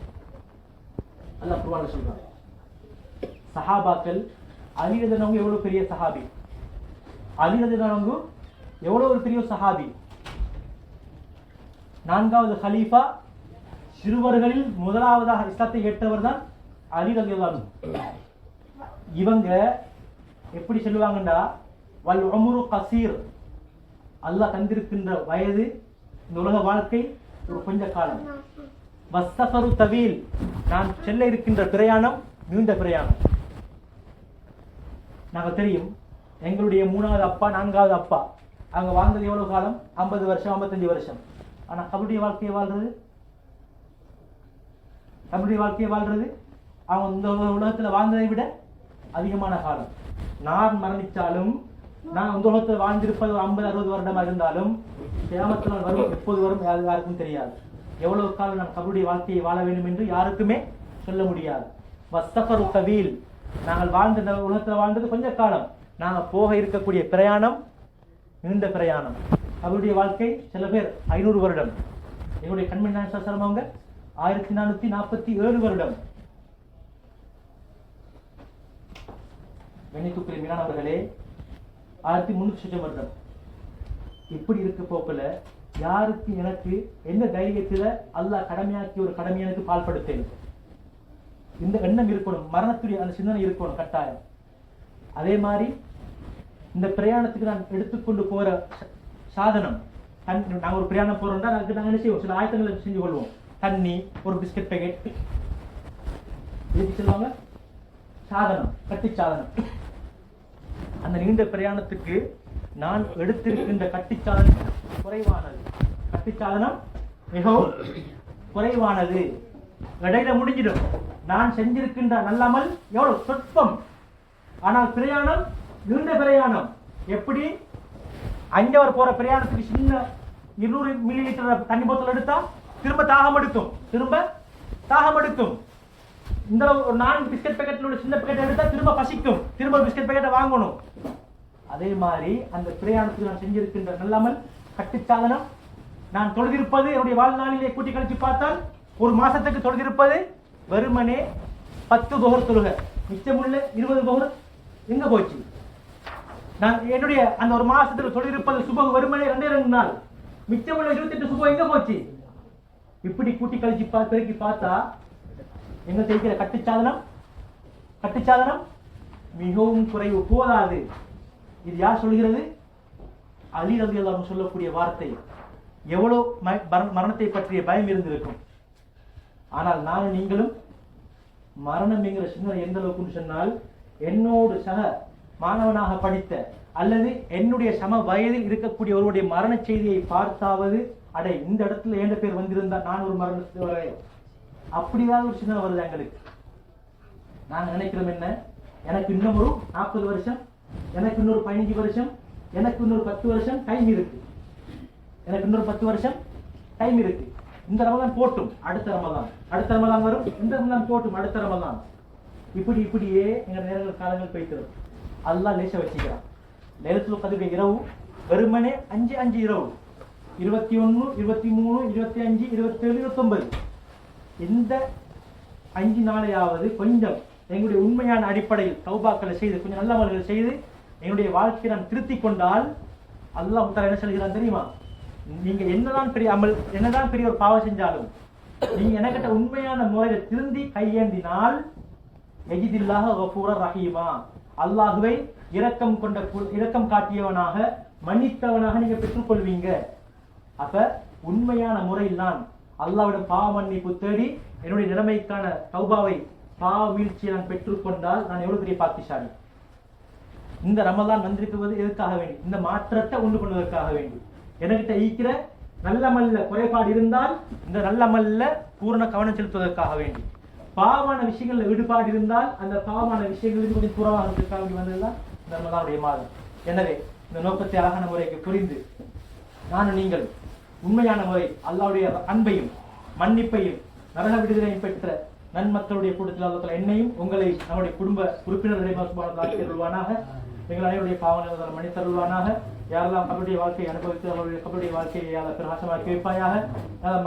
அல்லாஹ் குர்ஆன்ல சொல்றாங்க. சஹாபாக்கள், அலி ரலியல்லாஹு எவ்வளவு பெரிய சஹாபி, அலி ரலியல்லாஹு எவ்வளவு ஒரு பெரிய சஹாபி. 4வது கலீஃபா, சிறுவர்களில் முதலாவதாக இஸ்லாத்தை ஏற்றவர் தான் அலி ரலியல்லாஹு. இவங்க எப்படி சொல்லுவாங்கண்டா, வல் உம்ரு கஸீர், அல்லாஹ் தந்திருக்கின்ற வயது இந்த உலக வாழ்க்கை ஒரு கொஞ்ச காலம். வஸ்ஸஃபரு தவீல், நான் செல்ல இருக்கின்ற பிரயாணம் நீண்ட பிரயாணம். நாங்க தெரியும், எங்களுடைய 3வது அப்பா 4வது அப்பா அவங்க வாழ்ந்தது எவ்வளவு காலம்? 50 வருஷம் 55 வருஷம். ஆனா கபருடைய வாழ்க்கையை வாழ்றது, கபருடைய வாழ்க்கையை வாழ்றது அவங்க இந்த உலகத்துல வாழ்ந்ததை விட அதிகமான காலம். நான் மரணிச்சாலும், நான் இந்த உலகத்தில் வாழ்ந்திருப்பது 50-60 வருடமா இருந்தாலும் கியாமத்தில் வரும், எப்போது வரும் யாருக்கும் தெரியாது. எவ்வளவு காலம் நான் கபருடைய வாழ்க்கையை வாழ வேண்டும் என்று யாருக்குமே சொல்ல முடியாது. வஸ்ஸஃபரு தவீல், நாங்கள் வாழ்ந்த இந்த உலகத்தில் வாழ்ந்தது கொஞ்ச காலம், நாங்கள் போக இருக்கக்கூடிய பிரயாணம் நீண்ட பிரயாணம். அவருடைய வாழ்க்கை சில பேர் 500 வருடம். எங்களுடைய கண்மணி நாயகம் அவங்க 1447 வருடம். கண்ணியத்துக்குரிய மீனானவர்களே, 1300 வருடம். இப்படி இருக்க போக்கல யாருக்கு எனக்கு எந்த தைரியத்துல அல்லாஹ் கடமையாக்கி ஒரு கடமை எனக்கு பால்படுத்தேன், இந்த எண்ணம் இருக்கணும், மரணத்துடைய அந்த சிந்தனை இருக்கணும் கட்டாயம். அதே மாதிரி இந்த பிரயாணத்துக்கு நான் எடுத்துக்கொண்டு போற சாதனம், நாங்கள் ஒரு பிரயாணம் போறோம்னா அதுக்கு நாங்கள் என்ன செய்வோம், சில ஆயத்தங்களை செஞ்சு கொள்வோம். தண்ணி, ஒரு பிஸ்கட் பேக்கெட், எதுக்கு சொல்லுவாங்க, சாதனம், கட்டி சாதனம். அந்த நீண்ட பிரயாணத்துக்கு நான் எடுத்திருக்கின்ற கட்டிச்சாதனம் குறைவானது, கட்டிச்சாதனம் மிகவும் குறைவானது, இடையில முடிஞ்சிடும். நான் செஞ்சிருக்கின்ற நல்லமல் எவ்வளவு சொற்பம், ஆனால் பிரயாணம் நீண்ட பிரயாணம். எப்படி அஞ்சவர் போற பிரயாணத்துக்கு சின்ன 200 மில்லி லிட்டர் தண்ணி போத்தல் எடுத்தா திரும்ப தாகம் எடுக்கும். இந்த ஒரு 4 பிஸ்கட் பேக்கெட்ல உள்ள சின்ன பேக்கெட் எடுத்தா திரும்ப பசிக்கும், திரும்ப பிஸ்கட் பேக்கெட்டை வாங்கணும். அதே மாதிரி அந்த பிரயாணத்துக்கு நான் செஞ்சிருக்கின்ற நல்லமல் கட்டுச்சாதனம். நான் தொழுதிருப்பது என்னுடைய வாழ்நாளிலே கூட்டி கழிச்சு பார்த்தால் ஒரு மாசத்துக்கு தொழுதிருப்பது வெறுமனே 10 துஹர் தொழுகை, மிச்சமுள்ள 20 துஹர் எங்க போச்சு? நான் என்னுடைய அந்த ஒரு மாசத்துல தொழிலிருப்பது சுபம் வெறுமனே 2 நாள், மிச்சமுள்ள 28 சுபம் எங்க போச்சு? இப்படி கூட்டி கழிச்சு பெருக்கி பார்த்தா எங்க செய்கிற கட்டுச்சாதனம் மிகவும் குறைவு, போதாது. இது யார் சொல்கிறது? அலி ரலியல்லாஹு சொல்லக்கூடிய வார்த்தை. எவ்வளவு மரணத்தை பற்றிய பயம் இருந்திருக்கும். ஆனால் நானும் நீங்களும் மரணம் என்கிற சிந்தனை எந்த அளவுக்கு சொன்னால், என்னோடு சக மாணவனாக படித்த அல்லது என்னுடைய சம வயதில் இருக்கக்கூடிய ஒருவருடைய மரண செய்தியை பார்த்தாவது அடை இந்த இடத்துல எந்த பேர் வந்திருந்தா நான் ஒரு மரணத்தை வர, அப்படிதான் ஒரு சின்ன வருது எங்களுக்கு. நாங்க நினைக்கிறோம் என்ன, எனக்கு இன்னும் ஒரு 40 வருஷம், எனக்கு இன்னொரு 15 வருஷம், எனக்கு இன்னொரு 10 வருஷம் டைம் இருக்கு, எனக்கு இன்னொரு 10 வருஷம் டைம் இருக்கு. இந்த ரமதான் போட்டும் அடுத்த ரமதான் வரும், இந்த ரமதான் போட்டும் அடுத்த ரமதான், இப்படியே எங்க நேரங்கள் காலங்கள் போய்க்கிறது. அல்லாஹ் லேச வச்சுக்கிறான். லைலத்துல் கத்ருடைய இரவு வெறுமனே 5 இரவு, 21, 23, 25, 27, 29, இந்த 5 நாளையாவது கொஞ்சம் எங்களுடைய உண்மையான அடிப்படையில் தௌபாக்களை செய்து கொஞ்சம் நல்ல அமல்கள் செய்து எங்களுடைய வாழ்க்கையை நான் திருத்திக் கொண்டால் அல்லாஹ் தஆலா என்ன சொல்கிறான் தெரியுமா? நீங்க என்னதான் பெரிய ஒரு பாவம் செஞ்சாலும் நீங்க எனக்கிட்ட உண்மையான முறையில் திருந்தி கையேந்தினால் யஜிதில்லாஹ கஃபூரர் ரஹீமா, அல்லாஹ்வை இரக்கம் காட்டியவனாக மன்னித்தவனாக நீங்க பெற்றுக்கொள்வீங்க. அப்ப உண்மையான முறையில் நான் அல்லாஹ்விடம் பாவ மன்னிப்பு தேடி என்னுடைய நிலைமைக்கான தௌபாவை பாவ வீழ்ச்சியை நான் பெற்றுக்கொண்டால் நான் எவ்வளவு பெரிய பாக்கியசாலி. இந்த ரமலான் வந்திருக்குவது எதுக்காக வேண்டி? இந்த மாற்றத்தை உண்டு பண்ணுவதற்காக வேண்டி. எனக்கிட்ட ஈக்கிற நல்லமல்ல குறைபாடு இருந்தால் இந்த நல்லமல்ல பூர்ண கவனம் செலுத்துவதற்காக வேண்டி, பாவமான விஷயங்கள்ல ஈடுபாடு இருந்தால் அந்த பாவமான விஷயங்களுக்கு கொஞ்சம் தூரமாக வேண்டி வந்ததுதான் இந்த ரமலானுடைய மாதம். எனவே இந்த நோக்கத்தை அழகான முறைக்கு புரிந்து நானும் நீங்கள் உண்மையான முறை அல்லாஹ்வுடைய அன்பையும் மன்னிப்பையும் நரக விடுதலையும் பெற்ற நன்மக்களுடைய கூட்டத்தில் அல்லாஹ் என்னையும் உங்களை நம்முடைய குடும்ப உறுப்பினர்களை ஆக்கியருள்வானாக. எங்கள் அனைவருடைய பாவங்களை மன்னித்தருள்வானாக. யாரெல்லாம் கபருடைய வாழ்க்கையை அனுபவித்து அவருடைய கபருடைய வாழ்க்கையை யாரெல்லாம் பிரகாசமாக்கி வைப்பாயாக.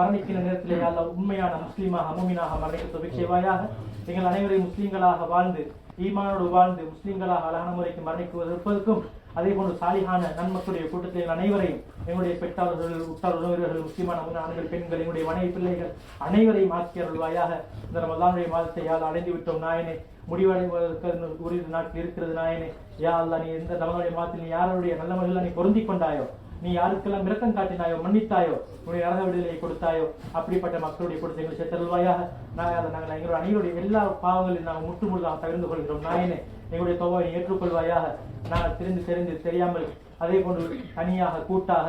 மரணிக்கிற நேரத்தில் யாரெல்லாம் உண்மையான முஸ்லீமாக மூமினாக மரணிக்க தௌஃபீக் செய்வாயாக. எங்கள் அனைவரையும் முஸ்லீம்களாக வாழ்ந்து ஈமானோடு வாழ்ந்து முஸ்லீம்களாக அழகான முறைக்கு மரணிக்குவதற்கும் அதே போன்று சாலிஹான நன்மக்களுடைய கூட்டத்தில் அனைவரையும் எங்களுடைய பெற்றாளர்கள் உற்றார் உறவினர்கள் முஸ்லிமான ஆண்கள் பெண்கள் எங்களுடைய மனைவி பிள்ளைகள் அனைவரையும் ஆக்கியருள்வாயாக. இந்த ரமலானுடைய மாதத்தை யாழ் அடைந்து விட்டோம் நாயனே, முடிவடைவதற்கு ஒரு நாட்கள் இருக்கிறது நாயனே. யா அல்லாஹ், நீ இந்த ரமலானுடைய மாதத்தில் நீ யாருடைய நல்ல முறையில் நீ பொருந்தி கொண்டாயோ, நீ யாருக்கெல்லாம் இரக்கம் காட்டினாயோ, மன்னித்தாயோ, உன்னுடைய நரக விடுதலையை கொடுத்தாயோ, அப்படிப்பட்ட மக்களுடைய கொடுத்து எங்களை சேர்த்தருள்வாயாக. நாங்கள் எங்களுடைய அனைவருடைய எல்லா பாவங்களையும் நாங்கள் முற்றுமுழுதாக தவிர்த்து கொள்கிறோம் நாயனே. எங்களுடைய தௌபாவை ஏற்றுக்கொள்வாயாக. நாங்கள் தெரிந்து தெரியாமல் அதே போன்று தனியாக கூட்டாக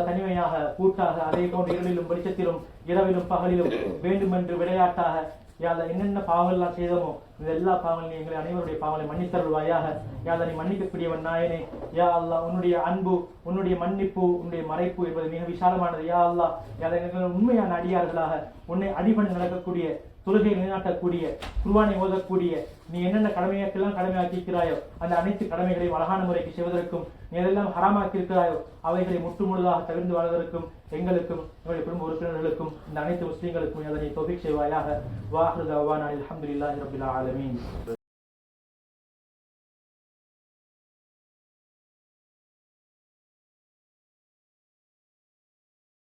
தனிமையாக கூட்டாக அதே போன்று இரவிலும் வெளிச்சத்திலும் இரவிலும் பகலிலும் வேண்டுமென்று விளையாட்டாக என்னென்ன பாவங்கள் எல்லாம் செய்தோமோ இந்த எல்லா பாவங்களையும் எங்களை அனைவருடைய பாவங்களை மன்னித்தருள்வாயாக. நீ மன்னிக்கக்கூடியவன் நாயனே. யா அல்லாஹ், உன்னுடைய அன்பு, உன்னுடைய மன்னிப்பு, உன்னுடைய மறைப்பு என்பது மிக விசாலமானது. யா அல்லாஹ், எங்கள் உண்மையான அடியார்களாக உன்னை அடிபணிந்து நடக்கக்கூடிய, தொழுகை நிலைநாட்டக்கூடிய, குர்ஆனை ஓதக்கூடிய, நீ என்னென்ன கடமையாக்கெல்லாம் கடமையாக்கியிருக்கிறாயோ அந்த அனைத்து கடமைகளையும் அழகான முறைக்கு செய்வதற்கும், நீ எதெல்லாம் ஹராமாக்கி இருக்கிறாயோ அவைகளை முற்றுமுழுதாக தவிர்த்து வாழ்வதற்கும் எங்களுக்கும் எங்களுடைய குடும்ப உறுப்பினர்களுக்கும் இந்த அனைத்து முஸ்லீம்களுக்கும் அதனை தௌஃபீக் செய்வாயாக. வாஹிரு தஅவானா அல்ஹம்துலில்லாஹி ரப்பில் ஆலமீன்.